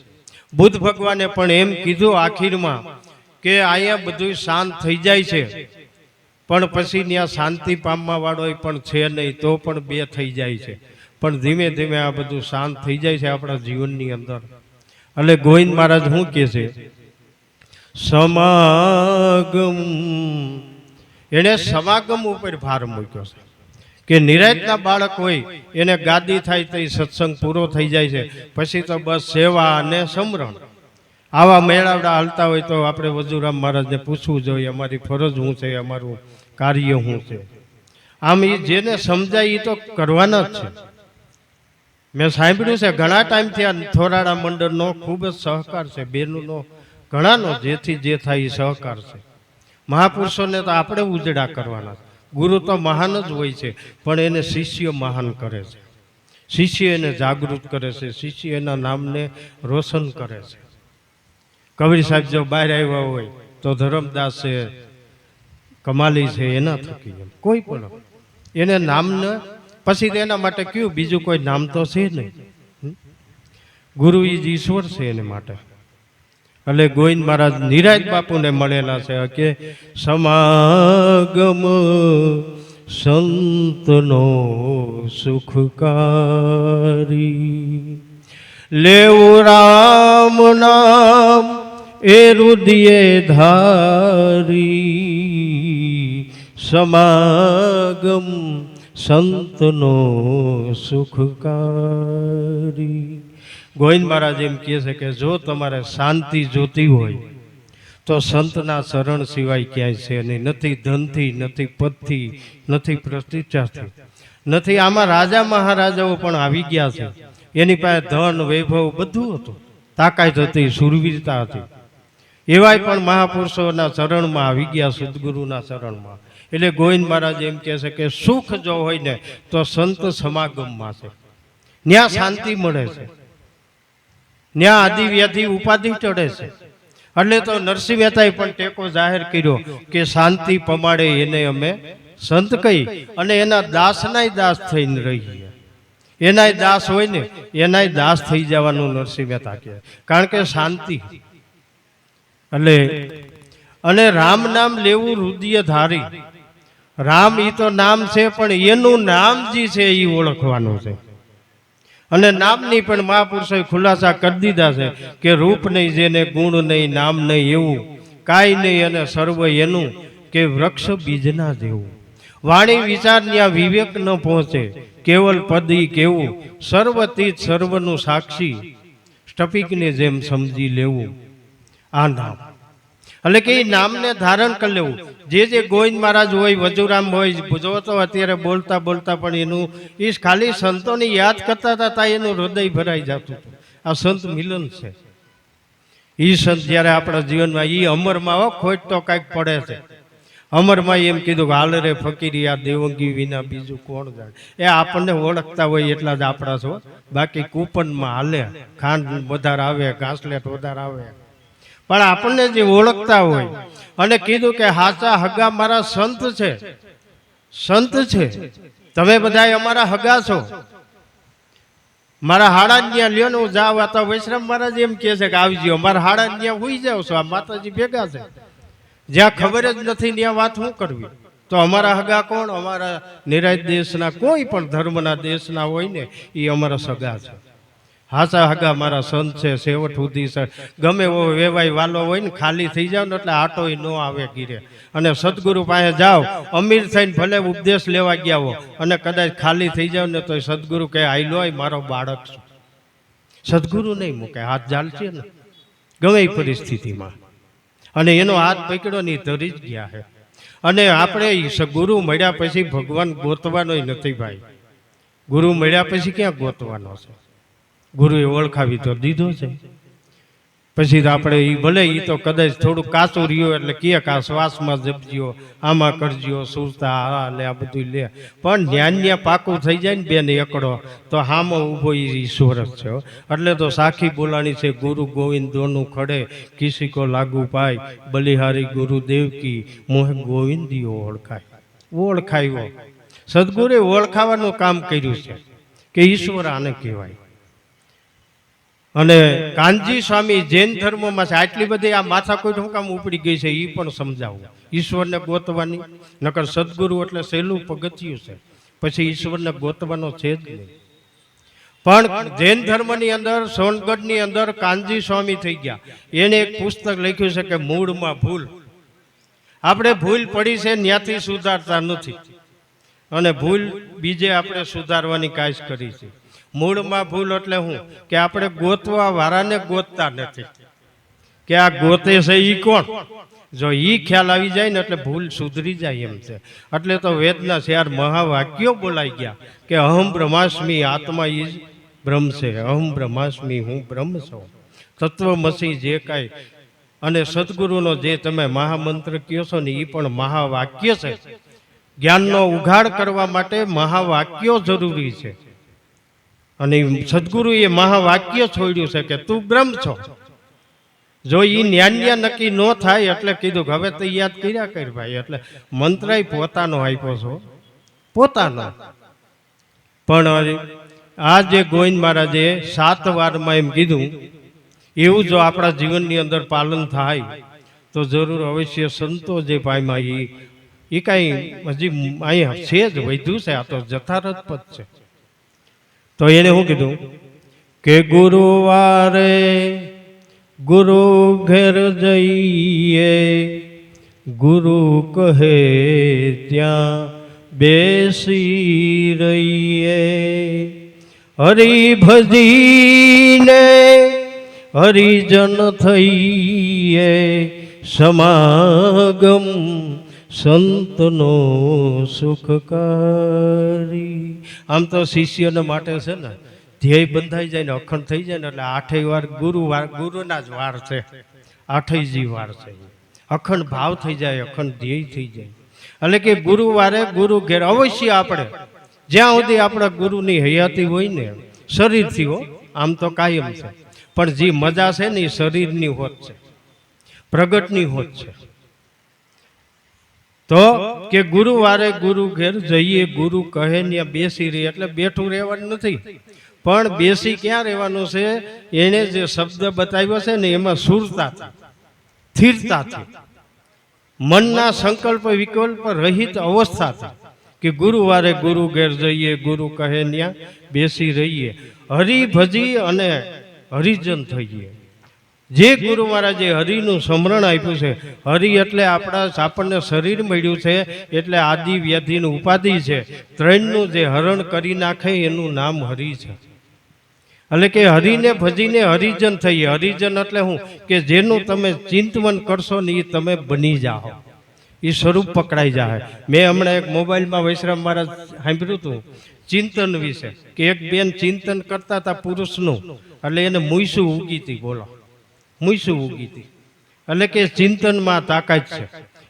બુદ્ધ ભગવાને પણ એમ કીધું આખીરમાં કે અહીંયા બધું શાંત થઈ જાય છે, પણ પછી ત્યાં શાંતિ પામવા વાળો પણ છે નહીં, તો પણ બે થઈ જાય છે. પણ ધીમે ધીમે આ બધું શાંત થઈ જાય છે આપણા જીવનની અંદર. એટલે ગોવિંદ મહારાજ શું કહે છે? સમાગમ. એને સમાગમ ઉપર ભાર મૂક્યો છે કે નિરાયતના બાળક હોય એને ગાદી થાય તો સત્સંગ પૂરો થઈ જાય છે, પછી તો બસ સેવા અને સમરણ. આવા મેળાવડા હાલતા હોય તો આપણે વજુરામ મહારાજને પૂછવું જોઈએ અમારી ફરજ શું છે, અમારું કાર્ય શું છે. આમ એ જેને સમજાય એ તો કરવાના જ છે. મેં સાંભળ્યું છે ઘણા ટાઈમથી આ થોરાડા મંડળનો ખૂબ જ સહકાર છે, બેનનો ઘણાનો, જેથી જે થાય એ સહકાર છે. મહાપુરુષોને તો આપણે ઉજળા કરવાના. ગુરુ તો મહાન જ હોય છે, પણ એને શિષ્ય મહાન કરે છે. શિષ્ય એને જાગૃત કરે છે, શિષ્ય એના નામને રોશન કરે છે. કબીર સાહેબ જો બહાર આવ્યા હોય તો ધરમદાસ છે, કમાલી છે, એના થકી એમ કોઈ પણ એને નામને પછી એના માટે કયું બીજું કોઈ નામ તો છે નહીં. ગુરુ એ જ ઈશ્વર છે એને માટે. એટલે ગોવિંદ મહારાજ નિરાયત બાપુને મળેલા છે કે સમાગમ સંતનો સુખકારી, લેવું રામ નામ એ રુદિયે ધારી, સમાગમ સંતનો સુખકારી. ગોવિંદ મહારાજ એમ કહે છે કે જો તમારે શાંતિ જોતી હોય તો સંતના શરણ સિવાય ક્યાંય છે નહીં. નથી ધનથી, નથી પદથી, નથી પ્રતિષ્ઠાથી, નથી. આમાં રાજા મહારાજાઓ પણ આવી ગયા છે, એની પાસે ધન વૈભવ બધું હતું, તાકાત હતી, સુરવીરતા હતી. એવાય પણ મહાપુરુષોના શરણમાં આવી ગયા, સદગુરુના શરણમાં. એટલે ગોવિંદ મહારાજ એમ કહે છે કે સુખ જો હોય ને તો સંત સમાગમમાં છે, ત્યાં શાંતિ મળે છે, ત્યાં આદિ વ્યાધિ ઉપાધિ ચડે છે. એટલે તો નરસિંહ મહેતાએ પણ ટેકો જાહેર કર્યો કે શાંતિ પમાડે એને અમે સંત કહી, અને એના દાસનાય દાસ થઈને રહીએ. એનાય દાસ હોય ને એનાય દાસ થઈ જવાનું નરસિંહ મહેતા કહે, કારણ કે શાંતિ. એટલે અને રામ નામ લેવું રુદિય ધારી. રામ ઈ તો નામ છે, પણ એનું નામ જે છે એ ઓળખવાનું છે. અને નામની પણ મહાપુરુષોએ ખુલાસા કરી દીધા છે કે રૂપ નહીં જેને, ગુણ નહીં, નામ નહીં એવું કાંઈ નહીં, અને સર્વ એનું કે વૃક્ષ બીજના જેવું. વાણી વિચારની આ વિવેક ન પહોંચે, કેવલ પદી કેવું, સર્વતીત સર્વનું સાક્ષી, સ્ટપિકને જેમ સમજી લેવું આ નામ. એટલે કે એ નામને ધારણ કરી લેવું. જે ગોવિંદ મહારાજ હોય, વજુરામ હોય, જો તો અત્યારે બોલતા બોલતા પણ એનું એ ખાલી સંતોને યાદ કરતા હતા, એનું હૃદય ભરાઈ જતું હતું. આ સંત મિલન છે. એ સંત જ્યારે આપણા જીવનમાં એ અમરમાં ખોટ તો કાંઈક પડે છે. અમરમાં એમ કીધું કે હાલ રે ફકીરી આ દેવંગી વિના બીજું કોણ જાણે. એ આપણને ઓળખતા હોય એટલા જ આપણા છો, બાકી કૂપનમાં હાલે, ખાંડ વધારે આવે, ઘાસલેટ વધારે આવે, પણ આપણને જે ઓળખતા હોય. અને કીધું કે હાચા હગા મારા સંત છે, સંત છે. તમે બધા અમારા હગા છો. મારા હાડા ન્યા લ્યો ને હું જાવ તો વૈશ્રમ મહારાજ એમ કહે છે કે આવજો, મારા હાડા ન્યા હુઈ જાવ છો, આ માતાજી ભેગા છે. જ્યાં ખબર જ નથી ત્યાં વાત શું કરવી? તો અમારા હગા કોણ? અમારા નિરાય દેશના કોઈ પણ ધર્મના દેશના હોય ને એ અમારા સગા છે. હાચા હગા મારા સંત છે. સેવટ સુધી છે. ગમે એવો વેવાય વાલો હોય ને, ખાલી થઈ જાવ ને એટલે આટોય ન આવે ગીરે. અને સદગુરુ પાસે જાઓ, અમીર થઈને ભલે ઉપદેશ લેવા ગયા હો, અને કદાચ ખાલી થઈ જાવ ને તો સદગુરુ કહે આઈ લો, મારો બાળક છું. સદગુરુ નહીં મૂકે, હાથ ઝાલશે ને ગમે એ પરિસ્થિતિમાં. અને એનો હાથ પકડ્યો નહીં ધરી જ ગયા છે. અને આપણે ગુરુ મળ્યા પછી ભગવાન ગોતવાનો નથી ભાઈ. ગુરુ મળ્યા પછી ક્યાં ગોતવાનો છે? ગુરુએ ઓળખાવી તો દીધો છે. પછી આપણે એ ભલે એ તો કદાચ થોડું કાચું રહ્યો એટલે કે આ શ્વાસમાં જપજો, આમાં કરજો, સુરતા આ લે, આ બધું લે, પણ જ્ઞાન પાકું થઈ જાય ને બેન એકડો તો હામો ઊભો ઈશ્વર જ છે. એટલે તો સાખી બોલાણી છે, ગુરુ ગોવિંદ દોનું ખડે, કિસી કો લાગુ પાય, બલિહારી ગુરુદેવ કી, મોહે ગોવિંદીઓ ઓળખાય. ઓળખાયો સદગુરુએ ઓળખાવાનું કામ કર્યું છે કે ઈશ્વર આને કહેવાય. અને કાનજી સ્વામી જૈન ધર્મમાં છે. આટલી બધી આ માથાકૂટ શું કામ ઉપડી ગઈ છે એ પણ સમજાવું. ઈશ્વરને ગોતવાની, નકર સદગુરુ એટલે સહેલું પગથિયું છે, પછી ઈશ્વરને ગોતવાનો છે જ નહીં. પણ જૈન ધર્મની અંદર, સોનગઢની અંદર કાનજી સ્વામી થઈ ગયા. એને એક પુસ્તક લખ્યું છે કે મૂળમાં ભૂલ. આપણે ભૂલ પડી છે ત્યાંથી સુધારતા નથી, અને ભૂલ બીજે આપણે સુધારવાની કાશ કરી છે. મૂળમાં ભૂલ એટલે શું કે આપણે ગોતવા વાળાને ગોતતા નથી કે આ ગોતે છે ઈ કોણ. જો ઈ ખ્યાલ આવી જાય ને એટલે ભૂલ સુધરી જાય એમ છે. એટલે તો વેદના 4 મહાવાક્યો બોલાઈ ગયા કે અહમ બ્રહ્માસ્મિ, આત્મા ઈજ બ્રહ્મ છે, અહમ બ્રહ્માસ્મિ, હું બ્રહ્મ છું, તત્વમસી જે કાંઈ. અને સદગુરુનો જે તમે મહામંત્ર કહો છો ને એ પણ મહાવાક્ય છે. જ્ઞાનનો ઉઘાડ કરવા માટે મહાવાક્યો જરૂરી છે. અને સદગુરુ એ મહાવાક્ય છોડ્યું છે કે તું બ્રહ્મ છો. જો એ ન્યાન્ય નક્કી ન થાય એટલે કીધું કે હવે તો યાદ કર્યા કર ભાઈ. એટલે મંત્ર પોતાનો આપ્યો છો, પોતાનો. પણ આ જે ગોવિંદ મહારાજે 7 વારમાં એમ કીધું, એવું જો આપણા જીવનની અંદર પાલન થાય તો જરૂર અવશ્ય સંતો જે પામ્યા એ કાંઈ હજી અહીંયા છે જ વધ્યું છે. આ તો જથારથ પદ છે. તો એને શું કીધું કે ગુરુવારે ગુરુ ઘેર જઈએ, ગુરુ કહે ત્યાં બેસી રહીએ, હરિ ભજીને હરિજન થઈએ, સમાગમ સંતનો સુખકારી. આમ તો શિષ્યોને માટે છે ને ધ્યેય બંધાઈ જાય ને અખંડ થઈ જાય ને એટલે 8 વાર ગુરુના જ વાર છે, 8 વાર છે. અખંડ ભાવ થઈ જાય, અખંડ ધ્યેય થઈ જાય. એટલે કે ગુરુવારે ગુરુ ઘેર અવશ્ય આપણે જ્યાં સુધી આપણા ગુરુની હયાતી હોય ને, શરીરથી હો, આમ તો કાયમ છે, પણ જે મજા છે ને એ શરીરની હોત છે, પ્રગટની હોત છે. તો કે ગુરુવારે ગુરુ ઘેર જઈએ, ગુરુ કહે ને બેસી રહી. એટલે બેઠું રહેવાનું નથી, પણ બેસી ક્યાં રહેવાનું છે? એને જે શબ્દ બતાવ્યો છે ને એમાં સુરતાથી, સ્થિરતાથી. મનના સંકલ્પ વિકલ્પ રહિત અવસ્થા થાય કે ગુરુવારે ગુરુ ઘેર જઈએ, ગુરુ કહે ત્યાં બેસી રહીએ, હરિભજી અને હરિજન થઈએ. જે ગુરુ મહારાજે હરિનું સ્મરણ આપ્યું છે, હરિ એટલે આપણને શરીર મળ્યું છે એટલે આદિ વ્યાધિનું ઉપાધિ છે, ત્રણનું જે હરણ કરી નાખે એનું નામ હરિ છે. એટલે કે હરિને ભજીને હરિજન થઈએ. હરિજન એટલે શું કે જેનું તમે ચિંતન કરશો ને એ તમે બની જાઓ, એ સ્વરૂપ પકડાઈ જાય. મેં હમણાં એક મોબાઈલમાં વૈશ્રામ મહારાજ સાંભળ્યું હતું ચિંતન વિશે કે એક બેન ચિંતન કરતા હતા પુરુષનું, એટલે એને મૂઈસું ઉગી હતી. બોલો, મૂઈસું ઉગી હતી. એટલે કે ચિંતનમાં તાકાત છે.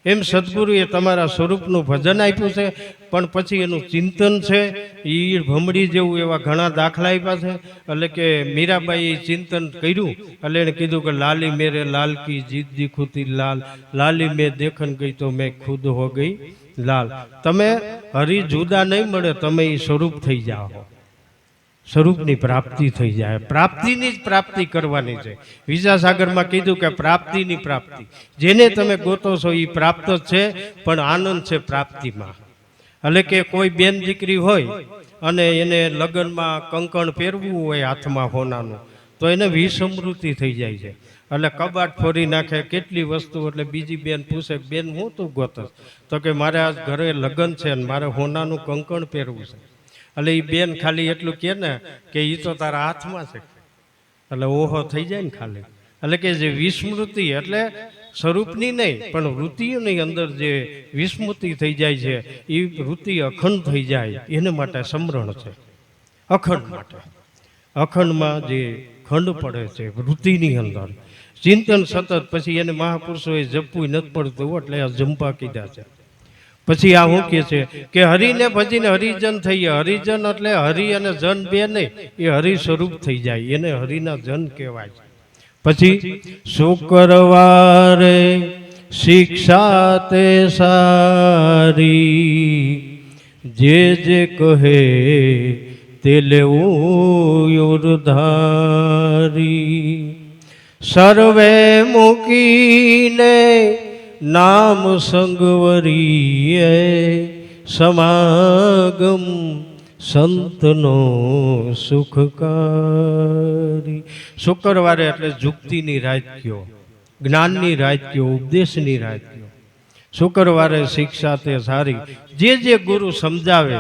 એમ સદગુરુએ તમારા સ્વરૂપનું ભજન આપ્યું છે, પણ પછી એનું ચિંતન છે એ ભમડી જેવું એવા ઘણા દાખલા આપ્યા છે. એટલે કે મીરાબાઈએ ચિંતન કર્યું એટલે એને કીધું કે લાલી મેરે લાલ કી જીત દીખુતી લાલ, લાલી મેં દેખન ગઈ તો મેં ખુદ હો ગઈ લાલ. તમે હરી જુદા નહીં મળે, તમે એ સ્વરૂપ થઈ જાઓ, સ્વરૂપની પ્રાપ્તિ થઈ જાય. પ્રાપ્તિની જ પ્રાપ્તિ કરવાની છે. વિદ્યાસાગરમાં કીધું કે પ્રાપ્તિની પ્રાપ્તિ જેને તમે ગોતો છો એ પ્રાપ્ત જ છે, પણ આનંદ છે પ્રાપ્તિમાં. એટલે કે કોઈ બેન દીકરી હોય અને એને લગ્નમાં કંકણ પહેરવું હોય હાથમાં હોનાનું, તો એને વિસમૃતિ થઈ જાય છે. એટલે કબાટ ફોડી નાખે કેટલી વસ્તુ. એટલે બીજી બેન પૂછે, બેન હું તું ગોતસ? તો કે મારે આજ ઘરે લગ્ન છે અને મારે હોનાનું કંકણ પહેરવું છે. એટલે એ બેન ખાલી એટલું કહે ને કે એ તો તારા હાથમાં છે, એટલે ઓહો થઈ જાય ને ખાલી. એટલે કે જે વિસ્મૃતિ એટલે સ્વરૂપની નહીં પણ વૃત્તિઓની અંદર જે વિસ્મૃતિ થઈ જાય છે, એ વૃત્તિ અખંડ થઈ જાય એને માટે સમરણ છે. અખંડ માટે, અખંડમાં જે ખંડ પડે છે વૃત્તિની અંદર ચિંતન સતત. પછી એને મહાપુરુષોએ જપવું નથી પડતું, એટલે આ જંપા કીધા છે. પછી આ શું કહે છે કે હરિને ભજીને હરિજન થઈએ. હરિજન એટલે હરિ અને જન બે નહીં, એ હરિ સ્વરૂપ થઈ જાય, એને હરિના જન કહેવાય. પછી શુક્રવારે શિક્ષા તે સારી, જે જે કહે તે લેવું ઉધારી, સર્વે મૂકીને નામ સંગવરીએ, સમાગમ સંતનો સુખકારી. શુક્રવારે એટલે જુક્તિની રાત કયો, જ્ઞાનની રાત કયો, ઉપદેશની રાત કયો. શુક્રવારે શિક્ષા તે સારી, જે ગુરુ સમજાવે.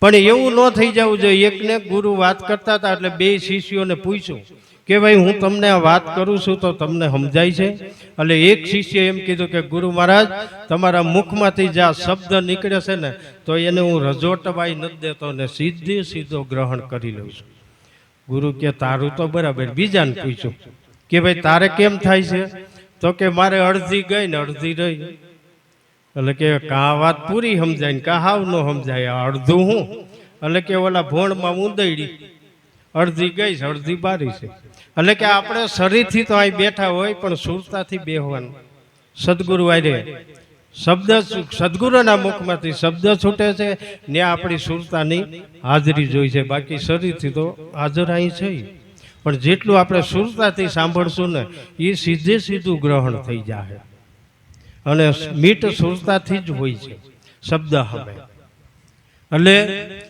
પણ એવું ન થઈ જવું જોઈએ. એકને ગુરુ વાત કરતા હતા એટલે બે શિષ્યોને પૂછ્યું કે ભાઈ હું તમને આ વાત કરું છું તો તમને સમજાય છે? એટલે એક શિષ્ય એમ કીધું કે ગુરુ મહારાજ તમારા મુખમાંથી જે શબ્દ નીકળે છે ને તો એને હું રજોટવાઈ નથી દેતો ને સીધો ગ્રહણ કરી લઉં છું. ગુરુ કે તારું તો બરાબર. બીજાને પૂછ્યું કે ભાઈ તારે કેમ થાય છે? તો કે મારે અડધી ગઈ ને અડધી રહી. એટલે કે કા વાત પૂરી સમજાય ને કા હાવ ન સમજાય, અડધું હું? એટલે કે ઓલા ભોણમાં ઊંદડી અડધી ગઈ છે અડધી બારી છે. એટલે કે આપણે શરીરથી તો અહીં બેઠા હોય પણ સુરતાથી બેહવાનું. સદગુરુ આરે શબ્દ, સદગુરુના મુખમાંથી શબ્દ છૂટે છે ને આપણી સુરતાની હાજરી જોઈ છે. બાકી શરીરથી તો હાજર અહીં છે, પણ જેટલું આપણે સુરતાથી સાંભળશું ને એ સીધું ગ્રહણ થઈ જાય. અને મીઠ સુરતાથી જ હોય છે શબ્દ હવે. એટલે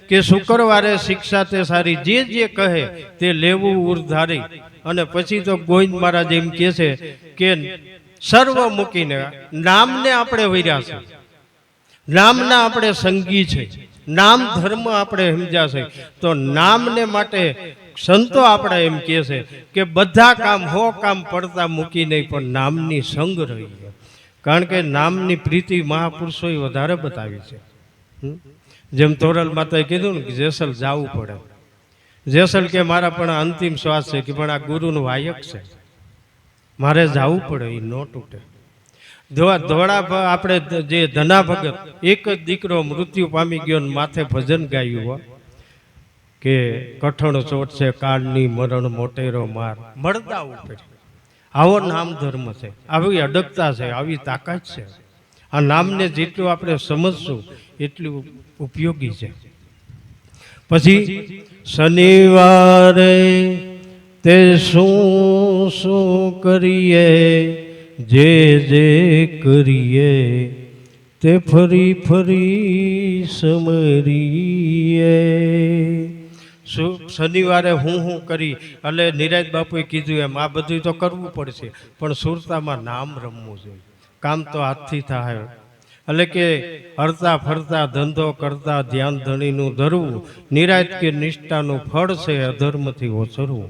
કે શુક્રવારે શિક્ષા તે સારી, જે કહે તે લેવું ઉર્ધારી. અને પછી તો ગોવિંદ મહારાજ એમ કહે છે કે સર્વ મૂકીને નામને આપણે વર્યા છે, નામના આપણે સંગી છે, નામ ધર્મ આપણે સમજ્યા છે. તો નામને માટે સંતો આપણે એમ કહે છે કે બધા કામ કામ પડતા મૂકી નહીં પણ નામની સંગ રહી. કારણ કે નામની પ્રીતિ મહાપુરુષોએ વધારે બતાવી છે. જેમ તોરલ માતાએ કીધું ને કે જેસલ જવું પડે. જેસલ કે મારા પણ અંતિમ શ્વાસ છે કે પણ આ ગુરુનું વાયક છે, મારે જવું પડે, એ ન તૂટે. ધોળા આપણે જે ધના ભગત એક જ દીકરો મૃત્યુ પામી ગયો ને માથે ભજન ગાયું કે કઠણ ચોટ છે કાળની મરણ મોટેરો માર મળતા ઉપર. આવો નામ ધર્મ છે, આવી અડગતા છે, આવી તાકાત છે. આ નામને જેટલું આપણે સમજશું એટલું ઉપયોગી છે. પછી શનિવારે તે શું કરીએ, જે જે કરીએ તે ફરી ફરી સમરીએ. શનિવારે હું કરી એટલે નિરાજ બાપુએ કીધું એમ આ બધું તો કરવું પડશે, પણ સુરતામાં નામ રમવું જોઈએ. કામ તો હાથથી થાય, એટલે કે હરતા ફરતા ધંધો કરતા ધ્યાન ધણીનું ધરવું, નિરાજ કે નિષ્ઠાનું ફળ છે અધર્મથી ઓછરવું.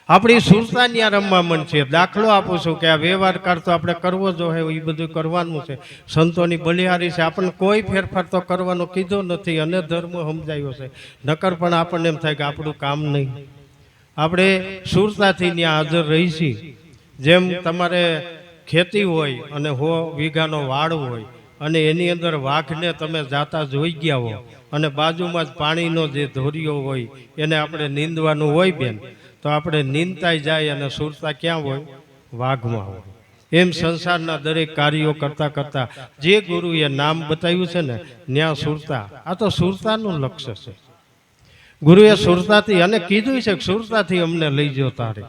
આપણી સુરતા ત્યાં રમવા મન છે. દાખલો આપું છું કે આ વ્યવહાર તો આપણે કરવો જોઈએ, એ બધું કરવાનું છે. સંતોની બલિહારી છે, આપણને કોઈ ફેરફાર તો કરવાનો કીધો નથી અને ધર્મ સમજાયો છે. નકર પણ આપણને એમ થાય કે આપણું કામ નહીં. આપણે સુરતાથી ત્યાં હાજર રહી છીએ. જેમ તમારે ખેતી હોય અને 100 વીઘાનો વાડ હોય અને એની અંદર વાઘને તમે જાતા જોઈ ગયા હો અને બાજુમાં જ પાણીનો જે ધોરિયો હોય એને આપણે નીંદવાનું હોય બેન, તો આપણે નીંદતાય જાય અને સુરતા ક્યાં હોય? વાઘમાં હોય. એમ સંસારના દરેક કાર્યો કરતા કરતા જે ગુરુએ નામ બતાવ્યું છે ને ત્યાં સુરતા. આ તો સુરતાનું લક્ષ્ય છે. ગુરુએ સુરતાથી અને કીધું છે કે સુરતાથી અમને લઈ જાઓ, તારે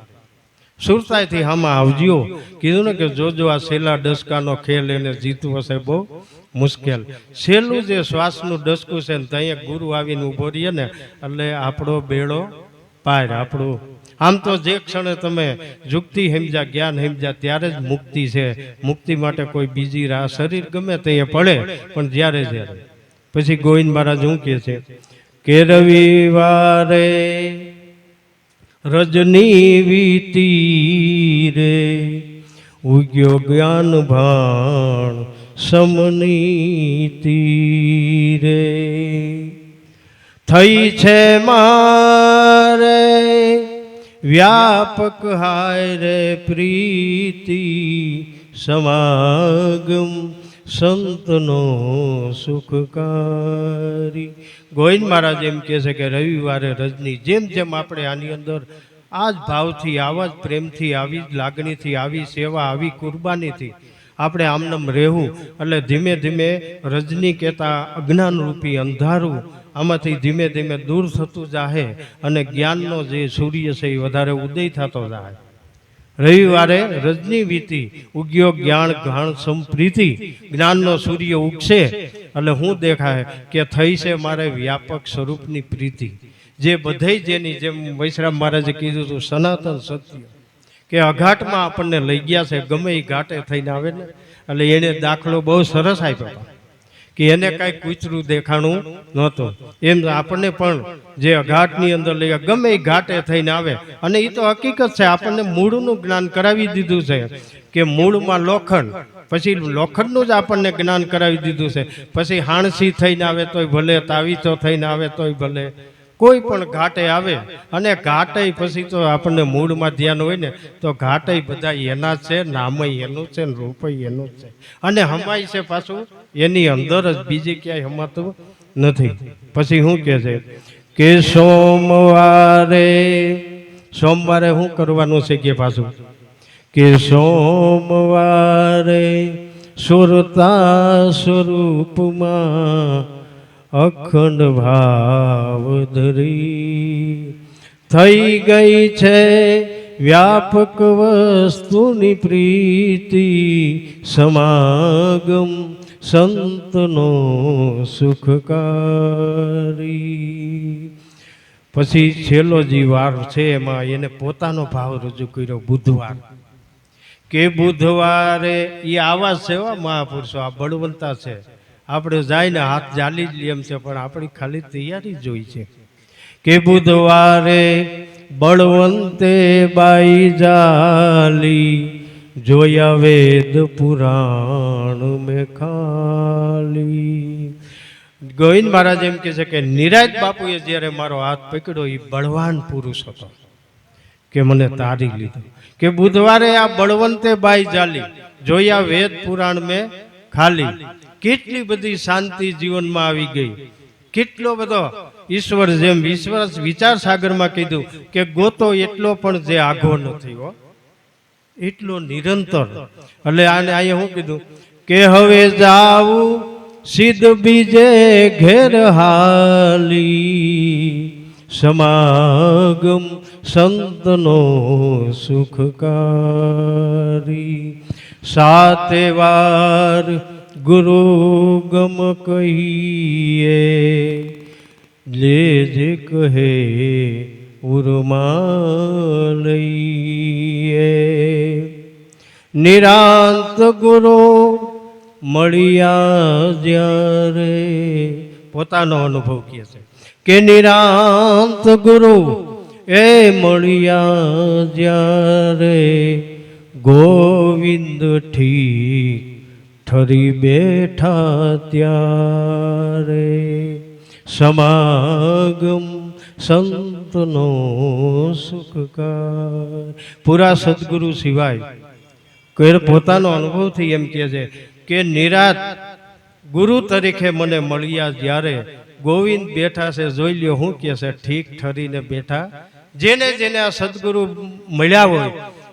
સુરતાથી આમાં આવજો. કીધું ને કે જોજો આ છેલ્લા ડસકાનો ખેલ એને જીતવો છે બહુ મુશ્કેલ. છેલ્લું જે શ્વાસનું ડસકું છે ને ત્યાં ગુરુ આવીને ઊભો રહીએ ને એટલે આપણો બેડો પાર. આપણું આમ તો જે ક્ષણે તમે યુક્તિ સમજ્યા, જ્ઞાન સમજ્યા ત્યારે જ મુક્તિ છે. મુક્તિ માટે કોઈ બીજી રાહ શરીર ગમે તે પડે, પણ જ્યારે જ્યારે પછી ગોવિંદ મહારાજ શું કહે છે કે રવિવારે રજની વીતી રે ઉગ્યો જ્ઞાન ભાણ સમની તીરે. થઈ છે મારે વ્યાપક હાય રે પ્રીતિ સમાગમ સંતનો સુખકારી. ગોવિંદ મહારાજ એમ કહે છે કે રવિવારે રજની જેમ જેમ આપણે આની અંદર આ જ ભાવથી, આવા જ પ્રેમથી, આવી જ લાગણીથી, આવી સેવા, આવી કુરબાનીથી આપણે આમનામ રહેવું એટલે ધીમે ધીમે રજની કહેતા અજ્ઞાનરૂપી અંધારું આમાંથી ધીમે ધીમે દૂર થતું જાહે અને જ્ઞાનનો જે સૂર્ય છે એ વધારે ઉદય થતો જાય. રવિવારે રજની વીતી ઉગ્યો જ્ઞાન ઘાણ સંપ્રીતિ. જ્ઞાનનો સૂર્ય ઉગશે એટલે શું દેખાય કે થઈ છે મારે વ્યાપક સ્વરૂપની પ્રીતિ. જે બધે જેની જેમ વૈશ્રામ મહારાજે કીધું હતું સનાતન સત્ય કે અઘાટમાં આપણને લઈ ગયા છે. ગમે એ ઘાટે થઈને આવે ને એટલે એને દાખલો બહુ સરસ આપ્યો હતો કે એને કાંઈ કૂતરું દેખાણું નહોતું. એમ આપણને પણ જે અઘાટની અંદર લઈ ગમે એ ઘાટે થઈને આવે અને એ તો હકીકત છે. આપણને મૂળનું જ્ઞાન કરાવી દીધું છે કે મૂળમાં લોખંડ, પછી લોખંડનું જ આપણને જ્ઞાન કરાવી દીધું છે. પછી હાણસી થઈને આવે તોય ભલે, તાવીચો થઈને આવે તોય ભલે, કોઈ પણ ઘાટે આવે અને ઘાટે પછી તો આપણને મૂળમાં ધ્યાન હોય ને તો ઘાટે બધા એના જ છે, નામય એનું છે ને રૂપય એનું જ છે અને હમાય છે પાછું એની અંદર જ, બીજી ક્યાંય હમાતું નથી. પછી શું કહે છે કે સોમવારે શું કરવાનું છે કે પાછું કે સોમવારે સુરતા સ્વરૂપમાં અખંડ ભાવ ધરી થઈ ગઈ છે વ્યાપક વસ્તુની પ્રીતિ સમાગમ સંતનો સુખકારી. પછી છેલ્લો જે વાર છે એમાં એને પોતાનો ભાવ રજૂ કર્યો બુધવાર કે બુધવારે એ આવા છે મહાપુરુષો, આ બળવંતા છે. આપણે જઈને હાથ જાલી જ લે એમ છે પણ આપણી ખાલી તૈયારી જોઈ છે કે બુધવારે બળવંતે બાઈ જાલી જોયા વેદ પુરાણ મેં ખાલી. ગોવિંદ મહારાજ એમ કહે છે કે નિરાજ બાપુએ જ્યારે મારો હાથ પકડ્યો એ બળવાન પુરુષ હતો કે મને તારી લીધો. કે બુધવારે આ બળવંતે બાઈ જાલી જોયા વેદ પુરાણ મેં ખાલી. કેટલી બધી શાંતિ જીવનમાં આવી ગઈ, કેટલો બધો ઈશ્વર જેમ વિચાર સાગરમાં કીધું કે ગોતો એટલો પણ જે આઘો નથી હો, એટલો નિરંતર. એટલે આને અહીંયા શું કીધું કે હવે જાવું સિદ્ધ બીજે ઘેર હાલી સમાગમ સંતનો સુખકાર. કરી સાતે વાર ગુરુ ગમ કહીએ જે જે કહે ઉર્મા લઈએ નિરાંત ગુરુ મળ્યા જ્યારે પોતાનો અનુભવ કહે છે કે નિરાંત ગુરુ એ મળ્યા જ્યારે ગોવિંદ ઠીક ઠરી બેઠા ત્યારે સમાગમ સંતનો સુખકાર પૂરા સદગુરુ સિવાય કોઈ પોતાનો અનુભવથી એમ કહે છે કે નિરાત ગુરુ તરીકે મને મળ્યા જ્યારે ગોવિંદ બેઠા છે જોઈ લ્યો હું કહે છે ઠીક ઠરીને બેઠા જેને જેને આ સદગુરુ મળ્યા હોય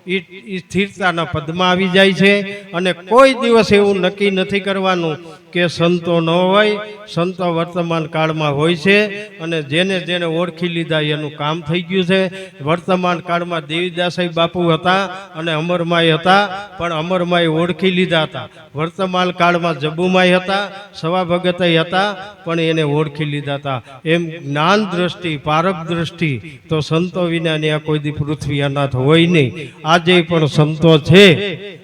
એ સ્થિરતાના પદમાં આવી જાય છે અને કોઈ દિવસ એવું નક્કી નથી કરવાનું કે સંતો ન હોય સંતો વર્તમાન કાળમાં હોય છે અને જેને જેને ઓળખી લીધા એનું કામ થઈ ગયું છે વર્તમાન કાળમાં દેવીદાસાઈ બાપુ હતા અને અમરમાઈ હતા પણ અમરમાઈ ઓળખી લીધા હતા વર્તમાન કાળમાં જબુમાઈ હતા સવા ભગતઈ હતા પણ એને ઓળખી લીધા હતા એમ જ્ઞાન દ્રષ્ટિ પારક દ્રષ્ટિ તો સંતો વિનાની આ કોઈ દી પૃથ્વી અનાથ હોય નહીં આજે પણ સંતો છે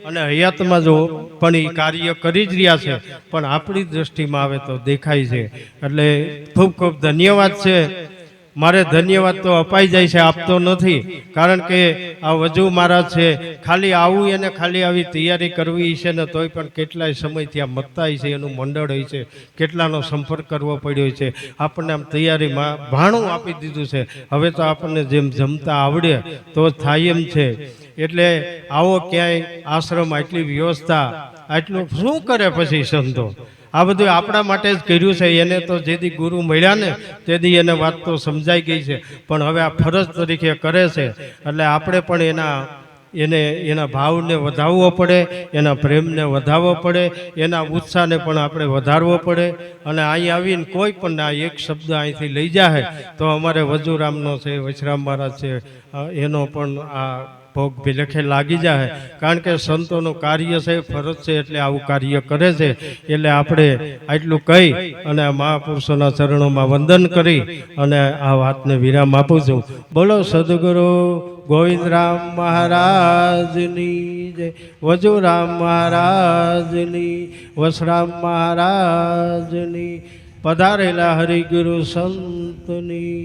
અને હયાતમાં જો પણ એ કાર્ય કરી જ રહ્યા છે પણ આપણી દ્રષ્ટિમાં આવે તો દેખાય છે એટલે ખૂબ ખૂબ ધન્યવાદ છે મારે ધન્યવાદ તો અપાઈ જાય છે આપતો નથી કારણ કે આ વજુ મહારાજ છે ખાલી આવું એને ખાલી આવી તૈયારી કરવી છે ને તોય પણ કેટલાય સમય ત્યાં મતતા છે એનું મંડળ હોય છે કેટલાનો સંપર્ક કરવો પડ્યો છે આપણને આમ તૈયારીમાં ભાણું આપી દીધું છે હવે તો આપણને જેમ જમતા આવડે તો થાય એમ છે એટલે આવો ક્યાંય આશ્રમ આટલી વ્યવસ્થા આટલું શું કરે પછી સંતો આ બધું આપણા માટે જ કર્યું છે એને તો જેથી ગુરુ મળ્યા ને તેથી એને વાત તો સમજાઈ ગઈ છે પણ હવે આ ફરજ તરીકે કરે છે એટલે આપણે પણ એના ભાવને વધારવો પડે એના પ્રેમને વધારવો પડે એના ઉત્સાહને પણ આપણે વધારવો પડે અને અહીં આવીને કોઈ પણ આ એક શબ્દ અહીંથી લઈ જાય તો અમારે વજુરામનો છે વચરામ મહારાજ છે એનો પણ આ ભોગ ભીલખે લાગી જાય કારણ કે સંતોનું કાર્ય છે ફરજ છે એટલે આવું કાર્ય કરે છે એટલે આપણે આટલું કહી અને મહાપુરુષોના ચરણોમાં વંદન કરી અને આ વાતને વિરામ આપું છું બોલો સદગુરુ ગોવિંદરામ મહારાજની જય વજુરામ મહારાજની વસરામ મહારાજની પધારેલા હરિગુરુ સંતની